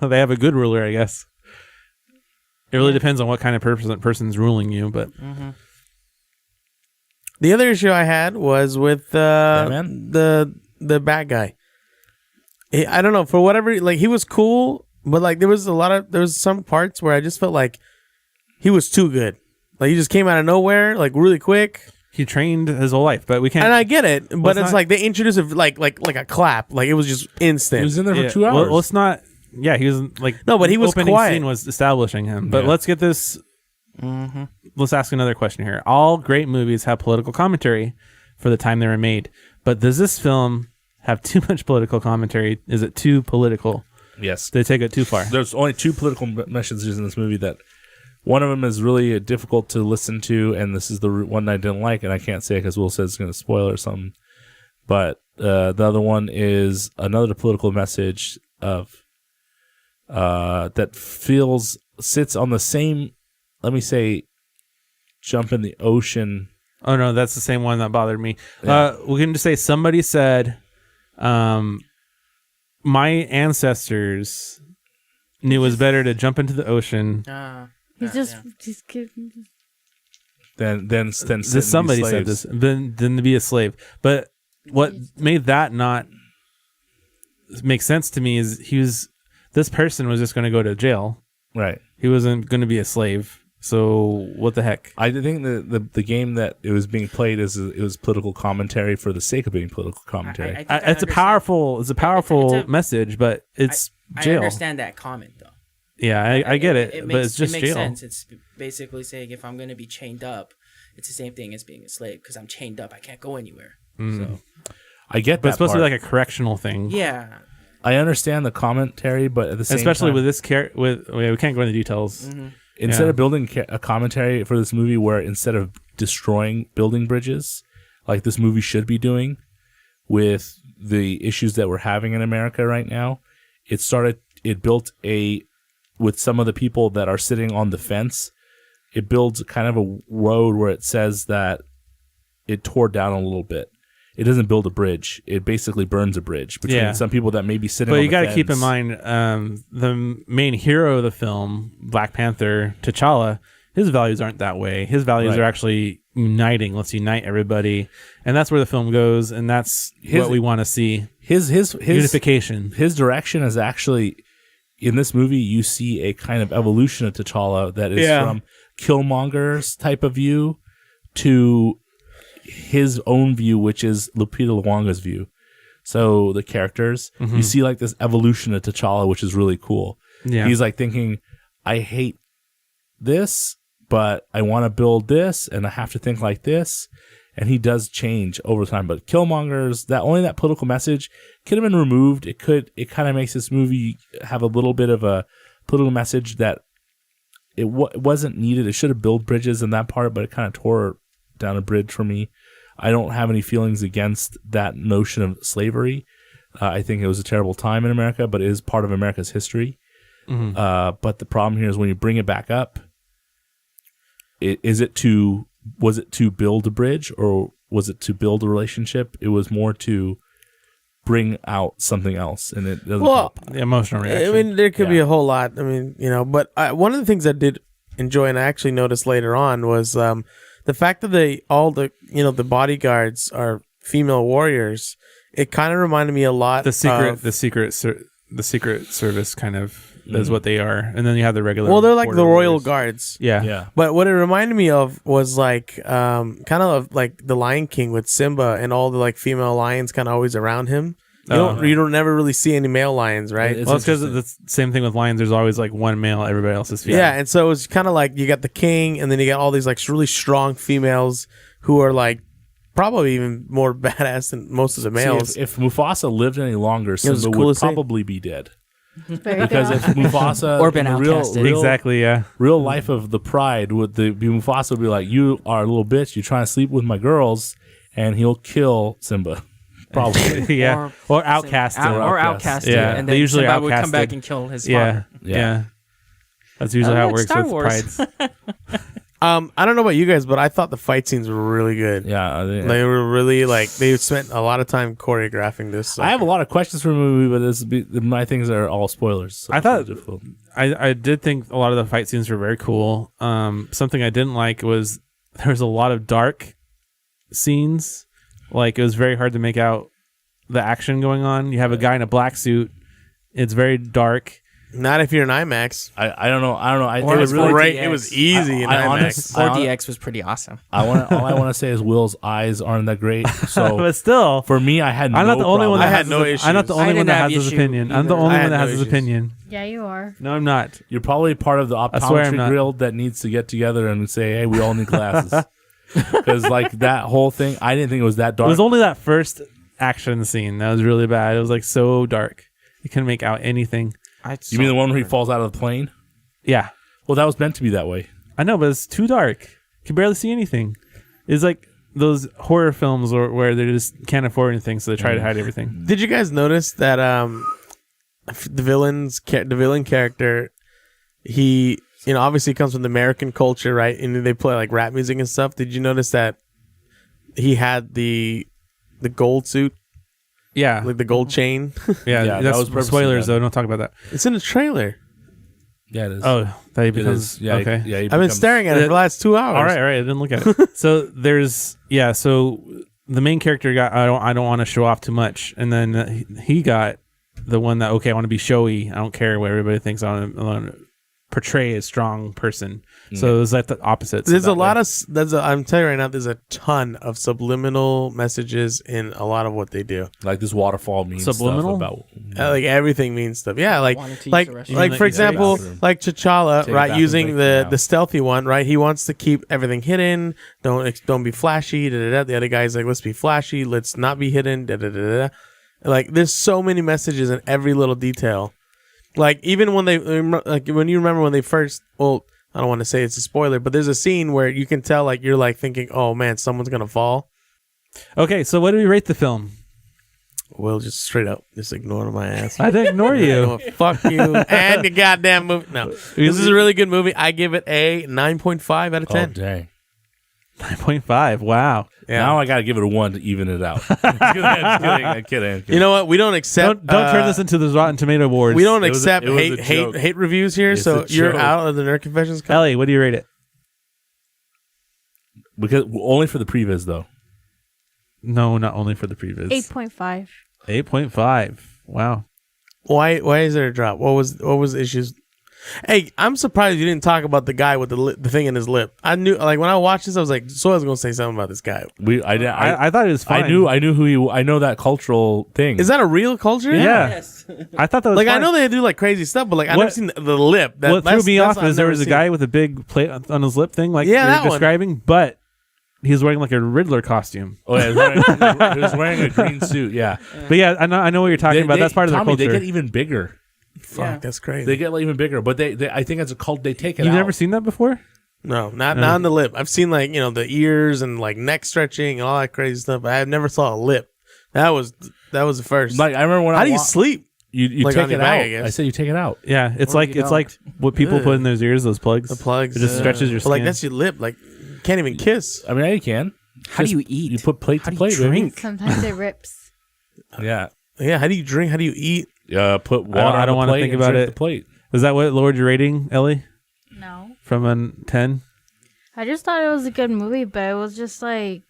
They have a good ruler, I guess. It really depends on what kind of person's ruling you, but The other issue I had was with Batman? the bad guy. I don't know, for whatever, like he was cool, but like there was some parts where I just felt like he was too good. Like he just came out of nowhere, like really quick. he trained his whole life. But we can't. And I get it, but it's it's not- like they introduced it like a clap, like it was just instant. He was in there for Yeah, 2 hours. Well, let's not. Yeah, he was like No, but he was opening quiet. scene was establishing him. But Yeah. let's get this. Let's ask another question here. All great movies have political commentary for the time they were made, but does this film have too much political commentary? Is it too political? yes. Did they take it too far? There's only two political messages in this movie that one of them is really difficult to listen to, and this is the one I didn't like, and I can't say it because Will says it's going to spoil or something. But the other one is another political message of that sits on the same, let me say, jump in the ocean. Oh no, that's the same one that bothered me. Yeah. We can just say somebody said, my ancestors knew it was better to jump into the ocean. He's just kidding. Then Somebody said this than to be a slave. But what made that not make sense to me is this person was just going to go to jail. Right. He wasn't going to be a slave. So what the heck? I think the game that it was being played it was political commentary for the sake of being political commentary. It's a powerful message, but it's I jail. understand that comment though. Yeah, I get it, but it's just it makes jail. sense. It's basically saying if I'm going to be chained up, it's the same thing as being a slave because I'm chained up. I can't go anywhere. So I get that. But it's supposed part. to be like a correctional thing. yeah, I understand the commentary, but at the same Especially time, with this we can't go into details. instead Yeah. of building a commentary for this movie where instead of destroying building bridges like this movie should be doing with the issues that we're having in America right now, it built with some of the people that are sitting on the fence, it builds kind of a road where it says that it tore down a little bit. it doesn't build a bridge. It basically burns a bridge between some people that may be sitting But on you got to keep in mind, the main hero of the film, Black Panther, T'Challa, his values aren't that way. His values are actually uniting. Let's unite everybody. And that's where the film goes, and that's what we want to see. His unification. His direction is actually, in this movie, you see a kind of evolution of T'Challa that is from Killmonger's type of view to his own view, which is Lupita Nyong'o's view. So the characters, you see like this evolution of T'Challa, which is really cool. Yeah. He's like thinking, I hate this, but I want to build this, and I have to think like this. And he does change over time. But Killmonger's, that political message could have been removed. It kind of makes this movie have a little bit of a political message that it wasn't needed. It should have built bridges in that part, but it kind of tore down a bridge for me. I don't have any feelings against that notion of slavery. I think it was a terrible time in America, but it is part of America's history. But the problem here is when you bring it back up, was it to build a bridge, or was it to build a relationship? It was more to bring out something else, and it doesn't help. The emotional reaction. I mean, there could be a whole lot. I mean, but one of the things I did enjoy, and I actually noticed later on, was the fact that all the bodyguards are female warriors. It kind of reminded me a lot. The secret service kind of is what they are, and then you have the regular. Well, they're like the royal warriors. guards. Yeah. But what it reminded me of was like kind of like the Lion King with Simba and all the like female lions kind of always around him. You don't never really see any male lions, right? Well, it's because the same thing with lions. There's always like one male, everybody else is female. Yeah, and so it's kind of like you got the king, and then you got all these like really strong females who are like probably even more badass than most of the males. See, if Mufasa lived any longer, Simba would probably be dead. Because if Mufasa Or been in outcasted. Exactly, yeah. real life of the Pride would be Mufasa would be like, you are a little bitch, you're trying to sleep with my girls, and he'll kill Simba. Probably. Yeah. Or outcast him. Or outcast Yeah. and They then usually Simba would come outcasted. back and kill his Yeah. father. Yeah. That's usually how it works Star with Wars. prides. I don't know about you guys, but I thought the fight scenes were really good. Yeah, They were really like they spent a lot of time choreographing this. I have a lot of questions for the movie, but my things are all spoilers. So I thought it's difficult. I did think a lot of the fight scenes were very cool. Something I didn't like was there was a lot of dark scenes. Like it was very hard to make out the action going on. You have a guy in a black suit. It's very dark. Not if you're in IMAX. I don't know. Or It was really great. DX. It was easy in IMAX. 4DX was pretty awesome. all I want to say is Will's eyes aren't that great. So But still, for me, I had I'm no not the only one that I has had no his, I'm not the issues. only I one didn't that have has his issue opinion. I'm the either. only I one had that no has his issues. opinion. Yeah, you are. No, I'm not. You're probably part of the swear I'm optometry not. guild that needs to get together and say, "Hey, we all need glasses." Because like that whole thing, I didn't think it was that It dark. was only that first action scene that was really bad. It was like so dark. You couldn't make out anything. You mean the one where he falls out of the plane? Yeah. Well, that was meant to be that way. I know, but it's too dark. You can barely see anything. It's like those horror films where they just can't afford anything, so they try to hide everything. Did you guys notice that the villain character, he obviously comes from the American culture, right? And they play like rap music and stuff. Did you notice that he had the gold suit, Yeah. like the gold chain? Yeah, Yeah, that that's was purposely spoilers, done. though. Don't talk about that. It's in the trailer. Yeah, it is. Oh, that he it becomes... is. Yeah, okay. Yeah, I've been staring at it for the last 2 hours. All right. I didn't look at it. So so the main character got, I don't want to show off too much. And then he got the one that, okay, I want to be showy. I don't care what everybody thinks. I want to portray a strong person. So it was like the opposite. There's I'm telling you right now, there's a ton of subliminal messages in a lot of what they do. like this waterfall means Subliminal? stuff about. Like everything means stuff. Yeah, like Wanted to use like the restroom. You like mean for like example, bathroom. like T'Challa, Take a right? bathroom Using break the now. stealthy one, right? He wants to keep everything hidden. Don't be flashy. Da, da, da. The other guy's like, let's be flashy. Let's not be hidden. Da, da, da, da, da. Like there's so many messages in every little detail. Like even when when you remember when they first, well, I don't want to say it's a spoiler, but there's a scene where you can tell like you're like thinking, oh man, someone's gonna fall. Okay, so what do we rate the film? Well, just straight up, just ignore my ass. I didn't ignore you. Well, fuck you and the goddamn movie. No, this is a really good movie. I give it a 9.5 out of 10. Oh dang! 9.5. Wow. Yeah. Now I got to give it a 1 to even it out. I'm kidding. You know what? We don't accept. Don't turn this into the Rotten Tomato Awards. We don't It was accept a joke. hate reviews here. It's So a you're joke. out of the Nerd Confessions. Ellie, what do you rate it? Because only for the previs though. No, not only for the previous. 8.5. 8.5. Wow. Why is there a drop? What was the issues? Hey, I'm surprised you didn't talk about the guy with the thing in his lip. I knew, like, when I watched this, I was like, so I was gonna say something about this guy. I thought it was fine. I knew who he. I know that cultural thing. Is that a real culture? Yeah. Yes. I thought that was Like, fine. I know they do like crazy stuff, but like I've What- never seen the lip. What threw me off is there was a a guy with a big plate on his lip thing, like Yeah, that you're one. describing, but he's wearing like a Riddler costume. Oh yeah, he was wearing a green suit. Yeah, But yeah, I know what you're talking about. That's part of their Tommy, culture. They get even bigger. Fuck, Yeah. that's crazy. They get even bigger, but they I think it's a cult. They take it. You've out. never seen that before? No, not on the lip. I've seen like the ears and like neck stretching and all that crazy stuff. But I never saw a lip. That was the first. Like I remember when How I do you sleep? You like, take on your it back, out. I guess? I said you take it out. Yeah, it's Or like you it's like what people put in those ears, those plugs. The plugs. It just stretches your But like skin. that's your lip. Like you can't even kiss. I mean, yeah, you can. How do Just- you eat? You put plate How to do you plate. baby. drink? Sometimes it rips. Yeah. Yeah. How do you drink? How do you eat? Put water. I don't want wanna to think about drink it. The plate. Is that what lowered your rating, Ellie? No. From a 10? I just thought it was a good movie, but it was just like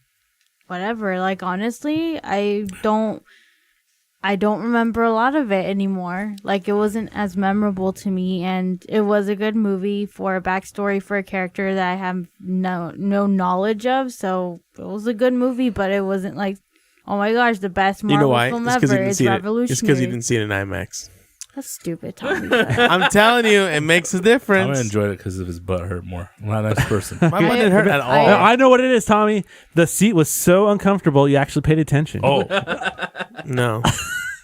whatever. Like honestly, I don't remember a lot of it anymore. Like it wasn't as memorable to me, and it was a good movie for a backstory for a character that I have no knowledge of. So it was a good movie, but it wasn't like, oh my gosh, the best You Marvel know why? film It's because you ever. didn't It's see it. revolutionary. It's because you didn't see it in IMAX. That's stupid, Tommy. I'm telling you, it makes a I'm difference. gonna enjoy it because of his butt hurt more. I'm not a nice person. My butt didn't hurt at all. I know what it is, Tommy. The seat was so uncomfortable, you actually paid attention. Oh No.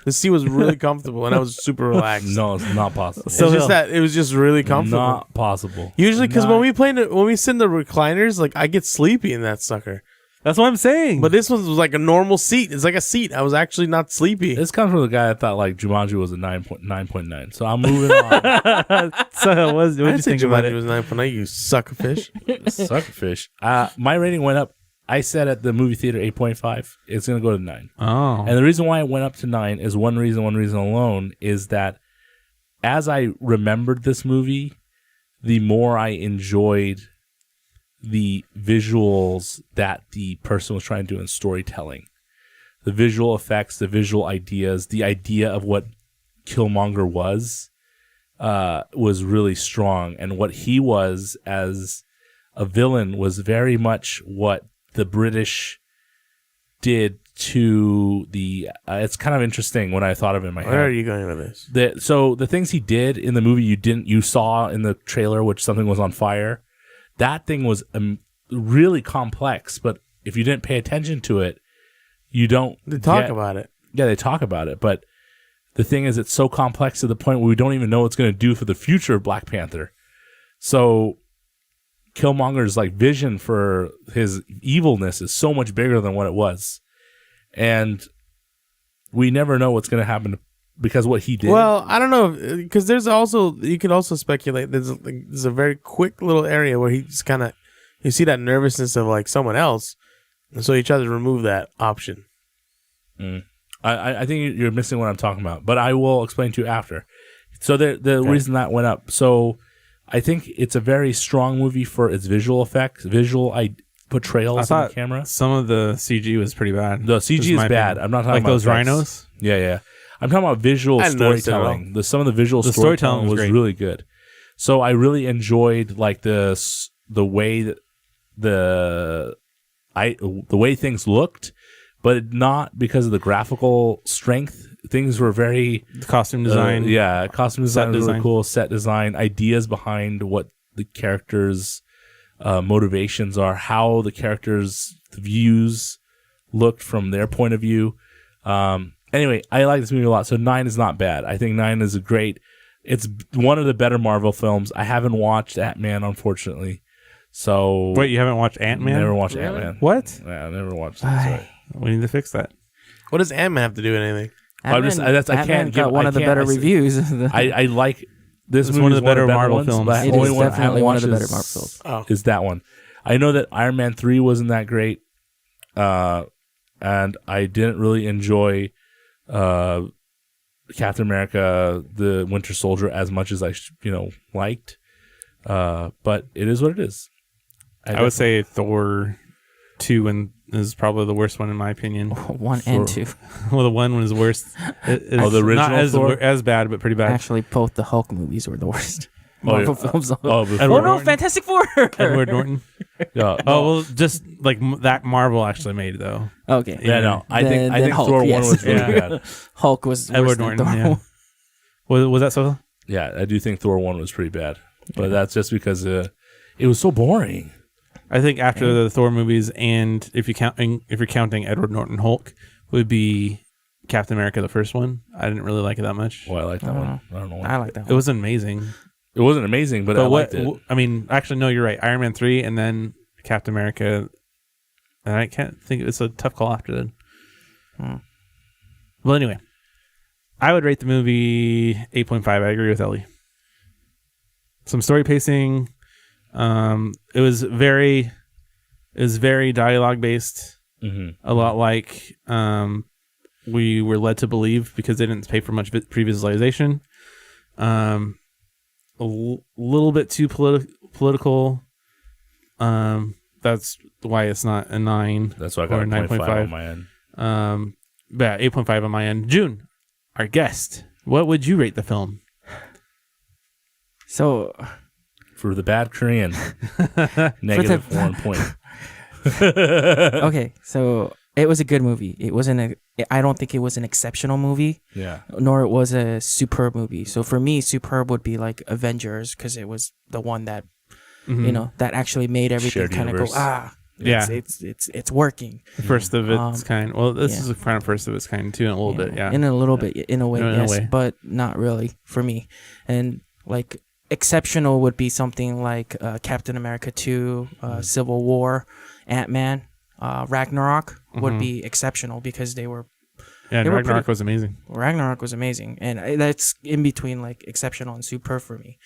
The seat was really comfortable and I was super relaxed. no, it's not possible. So it's just that it was just really comfortable. Not possible. Usually, because when we sit in the recliners, like I get sleepy in that sucker. That's what I'm saying. But this one was like a normal seat. It's like a seat. I was actually not sleepy. This comes from the guy that thought like Jumanji was a 9.9. So I'm moving on. So what did I you didn't say think about Jumanji it? was 9.9. You sucker fish. Suckerfish. My rating went up. I said at the movie theater 8.5. It's gonna go to 9. Oh. And the reason why it went up to 9 is one reason alone is that as I remembered this movie, the more I enjoyed the visuals that the person was trying to do in storytelling. The visual effects, the visual ideas, the idea of what Killmonger was really strong. And what he was as a villain was very much what the British did to the... it's kind of interesting when I thought of it in my head. Where are you going with this? So the things he did in the movie you saw in the trailer, which something was on fire, that thing was really complex. But if you didn't pay attention to it, you don't. They talk about it. Yeah, they talk about it. But the thing is, it's so complex to the point where we don't even know what it's going to do for the future of Black Panther. So Killmonger's like vision for his evilness is so much bigger than what it was, and we never know what's going to happen because what he did. Well, I don't know, because you can also speculate. There's a very quick little area where he's kind of, you see that nervousness of like someone else, and so he tries to remove that option. I think you're missing what I'm talking about, but I will explain to you after. So the reason that went up. So I think it's a very strong movie for its visual effects, portrayals on the camera. Some of the CG was pretty bad. The CG is bad. I'm not talking like about those effects. rhinos. Yeah. I'm talking about visual I noticed it all. storytelling. Some of the visual storytelling was great. really good. So I really enjoyed like the way that the way things looked, but not because of the graphical strength. Things were very The costume design. costume design was really design. cool. Set design, ideas behind what the characters' motivations are, how the characters' views looked from their point of view. Anyway, I like this movie a lot. So 9 is not bad. I think 9 is it's one of the better Marvel films. I haven't watched Ant-Man, unfortunately. So Wait, you haven't watched Ant-Man? Never watched Really? Ant-Man. What? Yeah, I never watched it. Sorry. We need to fix that. What does Ant-Man have to do with anything? I'm just- I Ant-Man can't give- got one I of the can't- better I see- reviews. I like this It's movie. one of is the better Marvel ones, films. but It only is one I definitely one of the watch better is- Marvel films. Oh, Is that one. I know that Iron Man 3 wasn't that great, and I didn't really enjoy Captain America: The Winter Soldier as much as I liked. But it is what it is. I would say Thor 2 is probably the worst one in my opinion. 1 and 2. Well, the one was worst. It's the original not Thor? as bad, but pretty bad. Actually, both the Hulk movies were the worst. Oh, Marvel yeah. films. Oh, Edward Oh no, Norton. Fantastic Four. Edward Norton. yeah. Oh well, just like that Marvel actually made though. Okay. Yeah, no. I Then think Hulk, Thor 1 yes. was really Yeah. bad. Hulk was Edward worse than Norton. Thor. Yeah. Was that so? Yeah, I do think Thor 1 was pretty bad. But that's just because it was so boring. I think after the Thor movies, and if you're counting Edward Norton Hulk, would be Captain America, the first one. I didn't really like it that much. Well, I like that I don't one. I don't know. I like that It one. was amazing. It wasn't amazing, but I liked it. I mean, actually, no, you're right. Iron Man 3 and then Captain America. And I can't think. It's a tough call after that. Well, anyway, I would rate the movie 8.5. I agree with Ellie. Some story pacing. It was very dialogue based. Mm-hmm. A lot like we were led to believe because they didn't pay for much pre-visualization. A little bit too political. That's why it's not a 9. That's why I got or a 9.5 9.5 on my end. But 8.5 on my end. June, our guest, what would you rate the film? So For the bad Korean, negative 1 point. okay, so it was a good movie. It wasn't I don't think it was an exceptional movie, Yeah. nor it was a superb movie. So for me, superb would be like Avengers because it was the one that that actually made everything Shared kind of go universe. Yeah. it's working. First of its kind. Well, this is kind of first of its kind too, in a little bit. Yeah. In a little bit, in a way, In a yes, way. but not really for me. And like exceptional would be something like Captain America 2, Civil War, Ant-Man, Ragnarok would be exceptional because they were Yeah, they were Ragnarok pretty- was amazing. Ragnarok was amazing, and that's in between like exceptional and superb for me.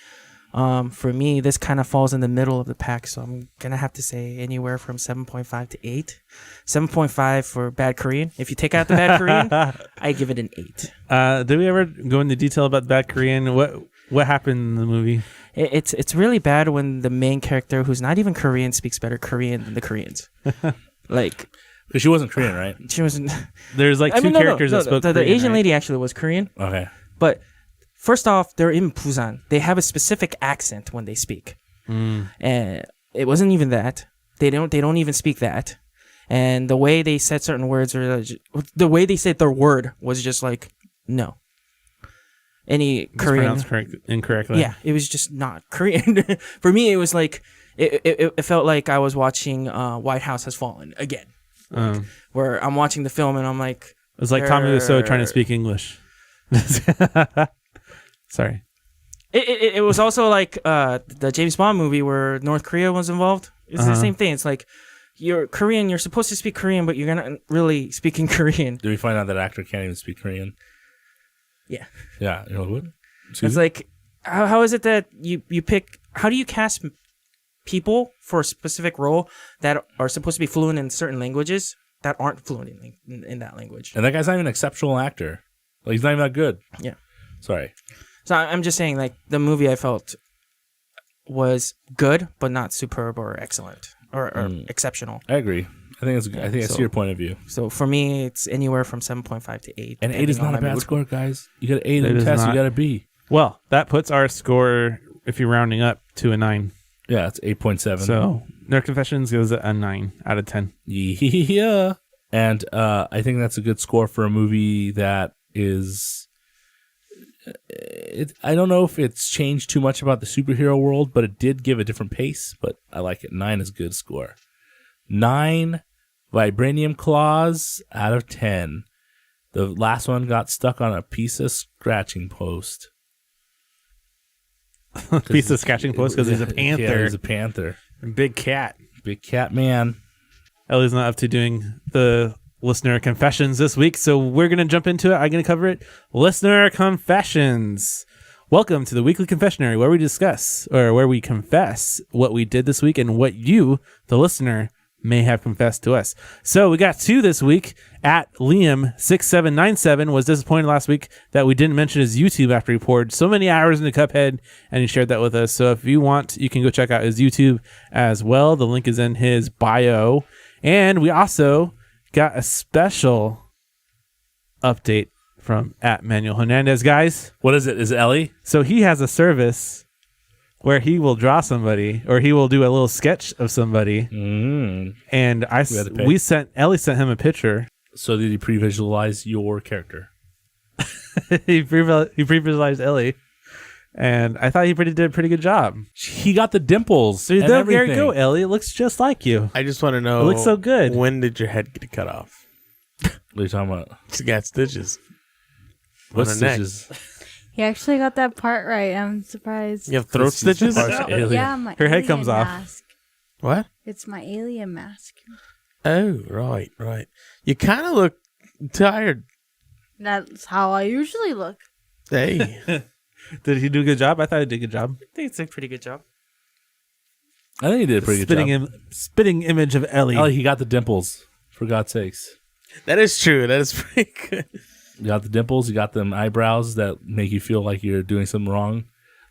For me, this kind of falls in the middle of the pack, so I'm gonna have to say anywhere from 7.5 to 8. 7.5 for bad Korean. If you take out the bad Korean, I give it an 8. Did we ever go into detail about bad Korean? What happened in the movie? It's really bad when the main character, who's not even Korean, speaks better Korean than the Koreans. Like Because she wasn't Korean, right? she wasn't. There's like two characters that spoke The Korean, Asian right? lady actually was Korean, Okay. but first off, they're in Busan. They have a specific accent when they speak, and it wasn't even that. They don't even speak that, and the way they said certain words or the way they said their word was just like no. Any It's Korean pronounced incorrectly. Yeah, it was just not Korean. For me, it was like it felt like I was watching White House Has Fallen again, where I'm watching the film and I'm like, It's like Tommy Wiseau trying to speak English. Sorry. It was also like the James Bond movie where North Korea was involved. It's the same thing. It's like you're Korean, you're supposed to speak Korean, but you're not really speaking Korean. Did we find out that actor can't even speak Korean? Yeah, Yeah. You know what? it's like how is it that you pick? How do you cast people for a specific role that are supposed to be fluent in certain languages that aren't fluent in that language? And that guy's not even an exceptional actor. Like, he's not even that good. Yeah. Sorry. So I'm just saying, like, the movie I felt was good, but not superb or excellent or exceptional. I agree. I think I see your point of view. So for me, it's anywhere from 7.5 to 8. And 8 is depending on not a my bad mood. score, guys. You got an 8 It in the is test. not. You got a B. Well, that puts our score, if you're rounding up, to a 9. Yeah, it's 8.7. So Nerd Confessions goes at a 9 out of 10. Yeah. And I think that's a good score for a movie that is... I don't know if it's changed too much about the superhero world, but it did give a different pace. But I like it. 9 is a good score. 9 Vibranium claws out of 10. The last one got stuck on a piece of scratching post. Piece of sketching post because he's a panther. Yeah, he's a panther. Big cat. Big cat man. Ellie's not up to doing the listener confessions this week, so we're going to jump into it. I'm going to cover it. Listener confessions. Welcome to the Weekly Confessionary, where we discuss, or where we confess what we did this week and what you, the listener, may have confessed to us. So we got 2 this week. At Liam6797 was disappointed last week that we didn't mention his YouTube after he poured so many hours into Cuphead, and he shared that with us. So if you want, you can go check out his YouTube as well. The link is in his bio. And we also got a special update from at Manuel Hernandez, guys. What is it? Is it Ellie? So he has a service where he will draw somebody, or he will do a little sketch of somebody. And Ellie sent him a picture. So did he pre-visualize your character? he pre-visualized Ellie, and I thought he did a pretty good job. He got the dimples. So there you go, Ellie. It looks just like you. I just want to know. It looks so good. When did your head get cut off? What are you talking about? She got stitches. What on her neck. stitches? He actually got that part right. I'm surprised. You have throat stitches? Yeah, my Her head alien comes off. mask. What? It's my alien mask. Oh, right. You kind of look tired. That's how I usually look. Hey. Did he do a good job? I thought he did a good job. I think it's a pretty good job. I think he did a pretty good job. Spitting image of Ellie. Ellie, he got the dimples. For God's sakes. That is true. That is pretty good. You got the dimples. You got them eyebrows that make you feel like you're doing something wrong.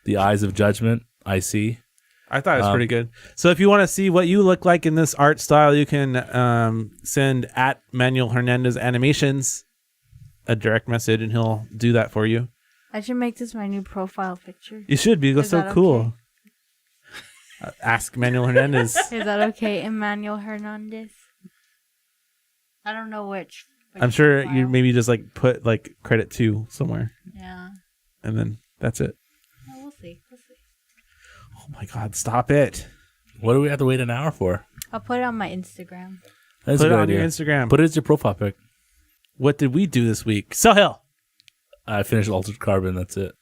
The eyes of judgment. I see. I thought it was pretty good. So if you want to see what you look like in this art style, you can send at Manuel Hernandez Animations a direct message, and he'll do that for you. I should make this my new profile picture. You should be. It looks Is so that cool. Ask Manuel Hernandez. Is that okay, Emmanuel Hernandez? I don't know which. I'm sure you profile. maybe just like put like credit to somewhere, Yeah. and then that's it. No, we'll see. Oh my God! Stop it! What do we have to wait an hour for? I'll put it on my Instagram. That's Put a it good on idea. your Instagram. Put it as your profile pic. What did we do this week? Sohail. I finished Altered Carbon. That's it.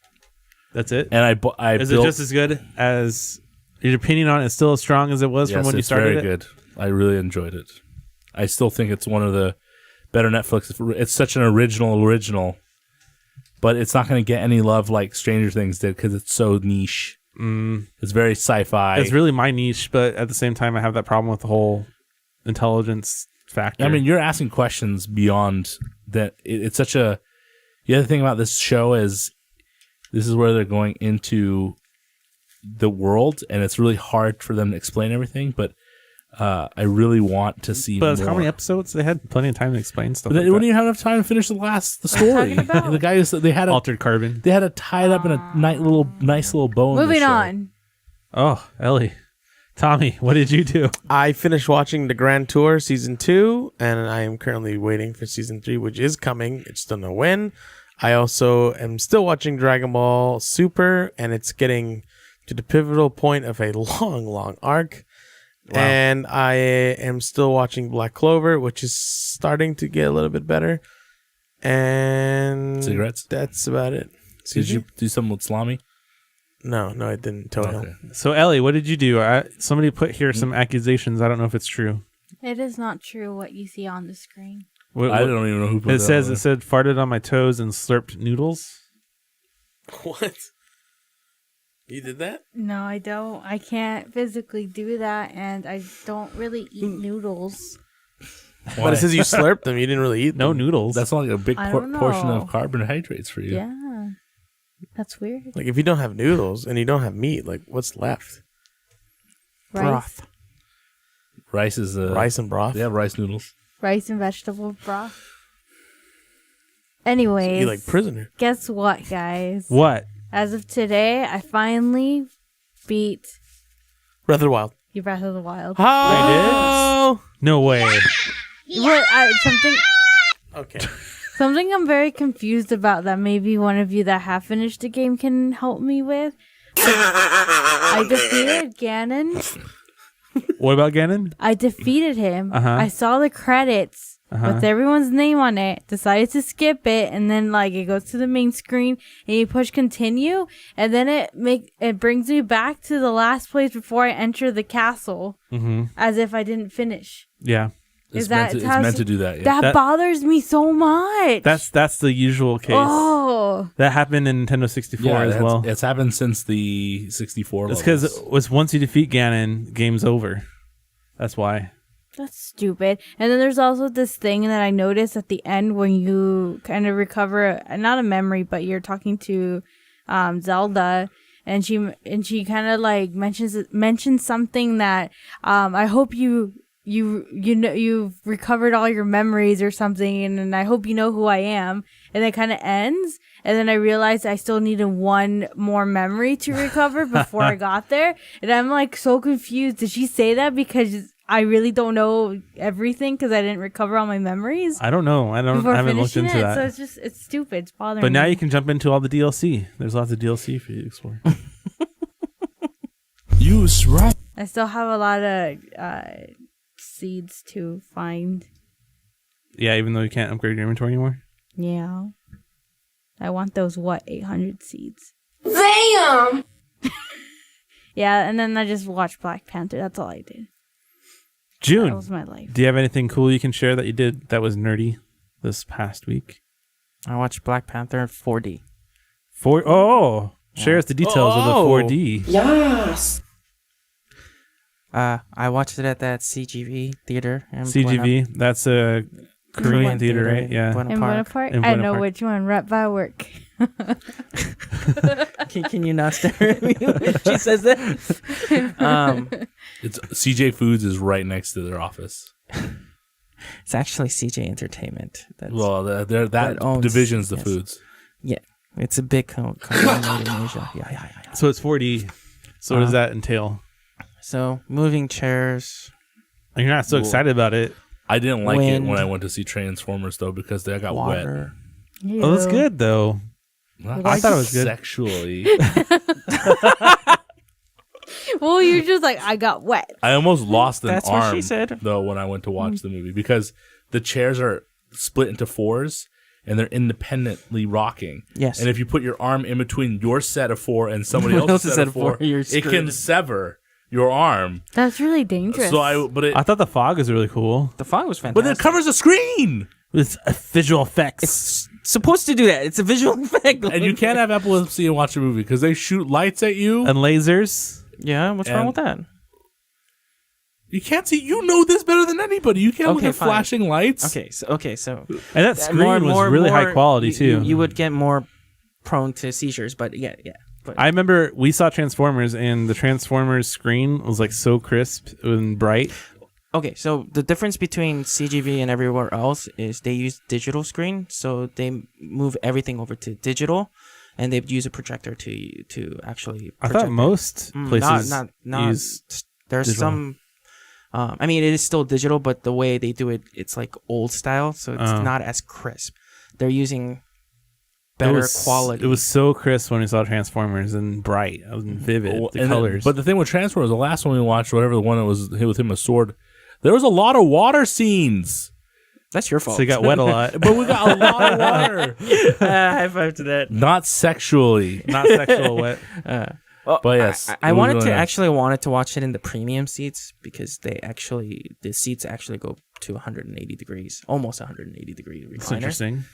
That's it. And I Is built, it just as good as your opinion on it? Is still as strong as it was from when you started very it? good. I really enjoyed it. I still think it's one of the better Netflix. It's such an original, but it's not going to get any love like Stranger Things did because it's so niche. It's very sci-fi. It's really my niche, but at the same time, I have that problem with the whole intelligence factor. I mean, you're asking questions beyond that. It's such a. The other thing about this show is this is where they're going into the world, and it's really hard for them to explain everything. But I really want to see. But more. how many episodes? They had plenty of time to explain stuff. But they like wouldn't that. even have enough time to finish the story. The guy who said they had Altered Carbon. They had to tie it up in a nice little bow. in the Moving show. on. Oh, Ellie. Tommy, what did you do? I finished watching the Grand Tour Season 2, and I am currently waiting for Season 3, which is coming. I just don't know when. I also am still watching Dragon Ball Super, and it's getting to the pivotal point of a long arc. Wow. And I am still watching Black Clover, which is starting to get a little bit better. And Cigarettes? That's about it. Did you do something with Salami? No, I didn't. Toehill. Okay. So, Ellie, what did you do? Somebody put here some accusations. I don't know if it's true. It is not true what you see on the screen. I don't even know who put It that says. on It said farted on my toes and slurped noodles. What? You did that? No, I don't. I can't physically do that, and I don't really eat noodles. Why? But it says you slurped them. You didn't really eat them. No noodles. That's not like a big I don't portion know. of carbohydrates for you. Yeah. That's weird. Like, if you don't have noodles and you don't have meat, like, what's left? Rice. Rice is Rice and broth? They have rice noodles. Rice and vegetable broth. Anyways. You like prisoner. Guess what, guys? What? As of today, I finally beat Breath of the Wild. your Breath of the Wild. Oh! No way. Something Okay. something I'm very confused about that maybe one of you that have finished the game can help me with. I defeated Ganon. What about Ganon? I defeated him. Uh-huh. I saw the credits with everyone's name on it. Decided to skip it, and then like it goes to the main screen, and you push continue, and then it brings me back to the last place before I enter the castle, as if I didn't finish. Yeah. It's Is that meant to, how- it's meant to do that. Yeah. That bothers me so much. That's the usual case. Oh, That happened in Nintendo 64 Yeah, as well. It's happened since the 64. It's levels. because it was once you defeat Ganon, game's over. That's why. that's stupid. And then there's also this thing that I noticed at the end when you kind of recover, not a memory, but you're talking to Zelda, and she kind of like mentions something that I hope you know you've recovered all your memories or something, and I hope you know who I am. And it kind of ends, and then I realized I still needed one more memory to recover before I got there, and I'm like so confused. Did she say that because I really don't know everything because I didn't recover all my memories I don't know. I before haven't looked finishing into it? that. So it's stupid. It's bothering But now me. you can jump into all the DLC. There's lots of DLC for you to explore. Use right. I still have a lot of seeds to find. Yeah, even though you can't upgrade your inventory anymore. Yeah. I want those 800 seeds. Damn! Yeah, and then I just watched Black Panther. That's all I did. That June, was my life. do you have anything cool you can share that you did that was nerdy this past week? I watched Black Panther in 4D. Share us the details of the 4D. Yes! I watched it at that CGV theater. In CGV, that's a Korean Buena theater, right? in Yeah. Buena In Park. Bonaparte? In I Buena know Park. which one. Right by work. Can you not stare at me when she says that? It's CJ Foods is right next to their office. It's actually CJ Entertainment. That's, Well, that that owns- division's the yes. foods. yeah, it's a big conglomerate in Asia. Yeah. So it's 4D. So what does that entail? So moving chairs. You're not so excited about it. I didn't like Wind. it when I went to see Transformers though because they got Water. Oh, that's good though. wet. I thought it was good. Sexually, Well, you're just like, I got wet. I almost lost an That's arm what she said. though when I went to watch the movie because the chairs are split into fours and they're independently rocking. Yes. And if you put your arm in between your set of four and somebody else's set of four, you're it can screwed. sever your arm. That's really dangerous. So I thought the fog was really cool. The fog was fantastic. but it covers the screen. With visual effects. It's supposed to do that. It's a visual effect. And you can't have epilepsy and watch a movie because they shoot lights at you. And lasers. Yeah, what's wrong with that? You can't see. You know this better than anybody. You can't look Okay, at fine. flashing lights. Okay, so And that screen was really high quality too. You would get more prone to seizures, but yeah. But I remember we saw Transformers and the Transformers screen was like so crisp and bright. okay, so the difference between CGV and everywhere else is they use digital screen, so they move everything over to digital, and they use a projector to actually. I project thought most places not use there's digital. some. I mean, it is still digital, but the way they do it, it's like old style, so it's not as crisp. They're using better quality. It was so crisp when we saw Transformers and bright and vivid. Well, The and colors. but the thing with Transformers, the last one we watched, whatever the one that was hit with him a sword, there was a lot of water scenes. That's your fault. so it got wet a lot. But we got a lot of water. High five to that. Not sexually. Not sexual wet. But yes. I it was wanted really to nice. actually wanted to watch it in the premium seats because the seats actually go to 180 degrees, almost 180 degree It's recliner. interesting.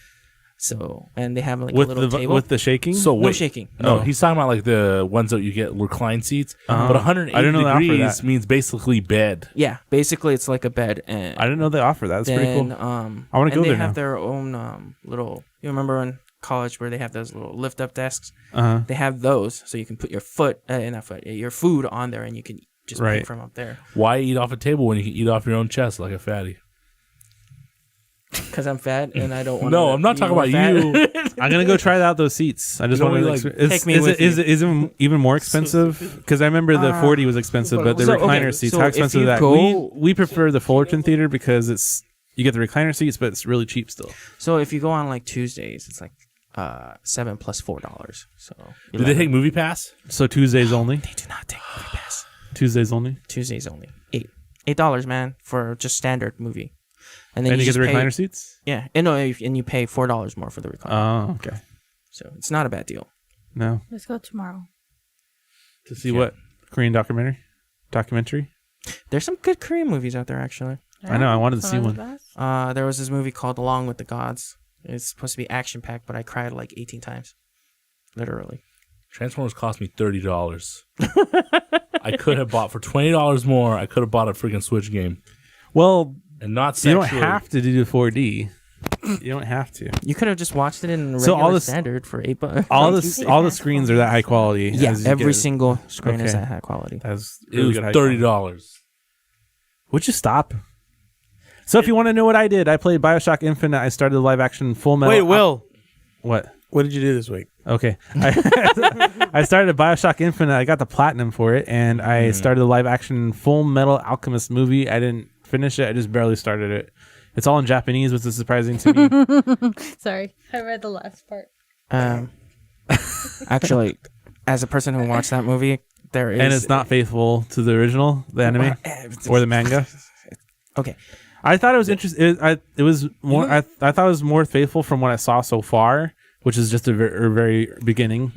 So and they have like With a little the table. with the shaking. So no wait. shaking. No, Oh. he's talking about like the ones that you get recline seats. But 180 I didn't know they offered degrees that. means basically bed. Yeah, basically it's like a bed. And I didn't know they offer that. That's pretty then, cool. I wanna go They there have now. their own little. You remember in college where they have those little lift up desks? Uh-huh. They have those, so you can put your your food on there, and you can just Right. pay from up there. Why eat off a table when you can eat off your own chest like a fatty? Because I'm fat and I don't want. No, I'm not talking about you. I'm gonna go try out those seats. I just You know want to what, like, is, take me is with it is it even more expensive? Because I remember the 40 was expensive, but the So, okay, recliner seats. so How if expensive you is that? go- We prefer the Fullerton Theater because you get the recliner seats, but it's really cheap still. So if you go on like Tuesdays, it's like $7 plus $4. So Did they take Movie Pass? So Tuesdays only. They do not take movie pass. Tuesdays only. Tuesdays only. $8, man, for just standard movie. And then And you get just the pay, recliner seats. Yeah, and no, and you pay $4 more for the recliner. Oh, okay. So it's not a bad deal. No, Let's go tomorrow. to see what Korean documentary. There's some good Korean movies out there, actually. I know. I wanted to see Some of one. the best. There was this movie called Along with the Gods. It's supposed to be action packed, but I cried like 18 times, literally. Transformers cost me $30. I could have bought for $20 more. I could have bought a freaking Switch game Well, and not you sexually. don't have to do 4D. You don't have to. You could have just watched it in regular So all this- standard for $8. All the screens are that high quality. Yeah, as you every get- single screen is Okay. at high quality. That's It really was good high quality. $30. Would you stop? So if you want to know what I did, I played Bioshock Infinite. I started the live action Full Metal. Wait, Will, What? what did you do this week? Okay. I started Bioshock Infinite. I got the platinum for it, and I started the live action Full Metal Alchemist movie. I didn't finish it. I just barely started it. It's all in Japanese, which is surprising to me. Sorry, I read the last part. Actually, as a person who watched that movie, there is And it's not faithful to the original, the anime or the manga. Okay. I thought it was interesting. It was more. I thought it was more faithful from what I saw so far, which is just a very beginning.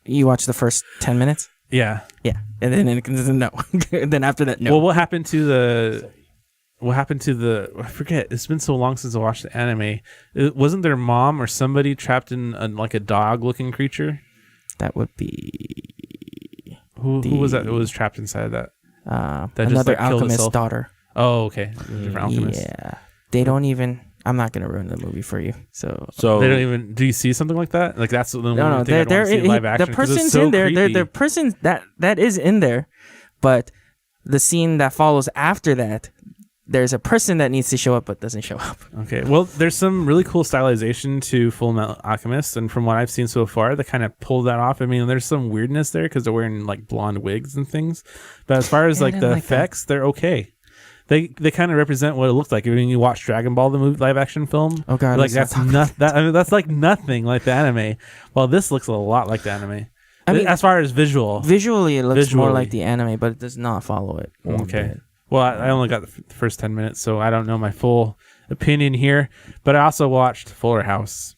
You watched the first 10 minutes? Yeah. Yeah. And then no. Then after that, no. Well, what happened to the? I forget. It's been so long since I watched the anime. Wasn't their mom or somebody trapped in like a dog-looking creature? That would be Who was that? It was trapped inside that. That just, another like, killed alchemist's itself? daughter. Oh, okay. Different alchemist. Yeah. They don't even. I'm not gonna ruin the movie for you. So They don't even. Do you see something like that? Like that's the one no, thing I'd want to see in live action. the 'cause it's person's so in there. creepy. The person that is in there, but the scene that follows after that, there's a person that needs to show up but doesn't show up. Okay. Well, there's some really cool stylization to Full Metal Alchemist, and from what I've seen so far, they kind of pull that off. I mean, there's some weirdness there because they're wearing like blonde wigs and things, but as far as Yeah, I like didn't the like that. effects, they're okay. They kind of represent what it looked like. I mean, you watch Dragon Ball, the movie live action film. Oh God, like let's that's not talk not that's like nothing like the anime. Well, this looks a lot like the anime. I mean, as far as visual. Visually, it looks more Visually. like the anime, but it does not follow it. one Okay. bit. Well, I only got the first 10 minutes, so I don't know my full opinion here. But I also watched Fuller House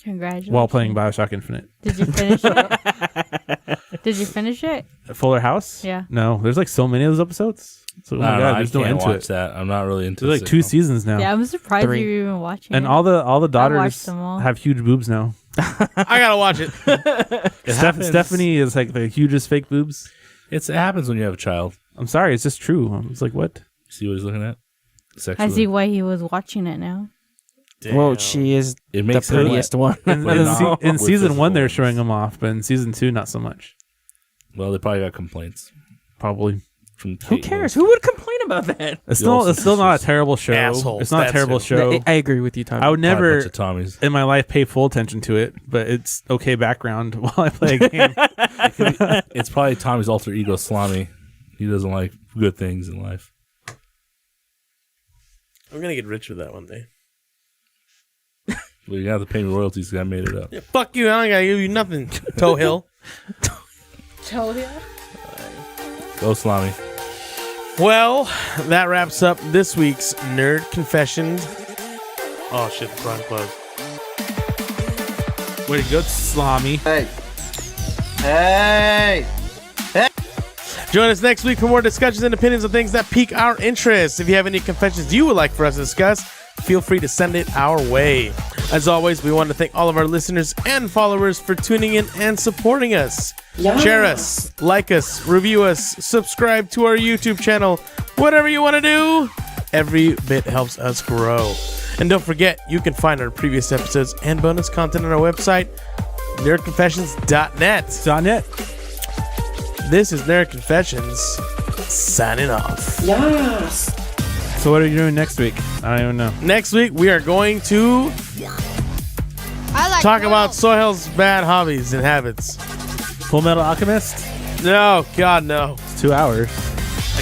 Congratulations. while playing Bioshock Infinite. Did you finish it? Did you finish it? Fuller House? Yeah. No, there's like so many of those episodes. So, oh my I don't know. God, I there's no can't end to watch it. that. I'm not really into There's like 2 seasons now. Yeah, I'm surprised 3. you were even watching And it. all the daughters watched them all. have huge boobs now. I gotta watch it. happens. Stephanie is like the hugest fake boobs. It happens when you have a child. I'm sorry, it's just true. I was like, what? See what he's looking at? Sexually. I see why he was watching it now. Well, she is It the makes it prettiest one. In, But not in with season 1, physical they're ones. showing them off, but in season 2, not so much. Well, they probably got complaints Probably. from Who Kate cares? Moss. Who would complain about that? It's also still not a sisters. terrible show. Assholes, It's not a that's terrible who. show. I agree with you, Tom. I would Probably a never bunch of Tommies. in my life pay full attention to it, but it's okay background while I play a game. It's probably Tommy's alter ego, Slimy. He doesn't like good things in life. I'm gonna get rich with that one day. Well, you have to pay me royalties because I made it up. Yeah, fuck you. I don't gotta give you nothing. Toe Hill. Go, Slimy. Well, that wraps up this week's Nerd Confessions. Oh shit, the front closed. Way to go, Slimy. Hey. Hey. Join us next week for more discussions and opinions on things that pique our interest. If you have any confessions you would like for us to discuss, feel free to send it our way. As always, we want to thank all of our listeners and followers for tuning in and supporting us. Share us, like us, review us, subscribe to our YouTube channel. Whatever you want to do, every bit helps us grow. And don't forget, you can find our previous episodes and bonus content on our website, nerdconfessions.net. .net. This is Nerd Confessions, signing off. So what are you doing next week? I don't even know. Next week, we are going to talk about Sohel's bad hobbies and habits. Full Metal Alchemist? No, God, no. It's 2 hours.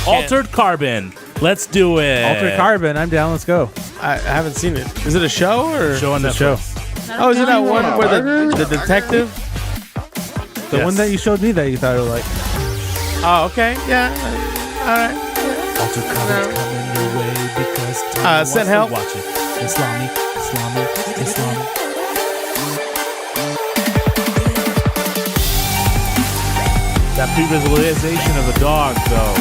can't. Altered Carbon. Let's do it. Altered Carbon. I'm down. Let's go. I haven't seen it. Is it a show or? Show on It's a Netflix. show. Oh, is it that one where the detective? The one that you showed me that you thought you like. Oh, okay. Yeah. All right. Altered Carbon's coming your way because Tommy send wants help. to watch it. Islamic. That pre-visualization of the dog, though.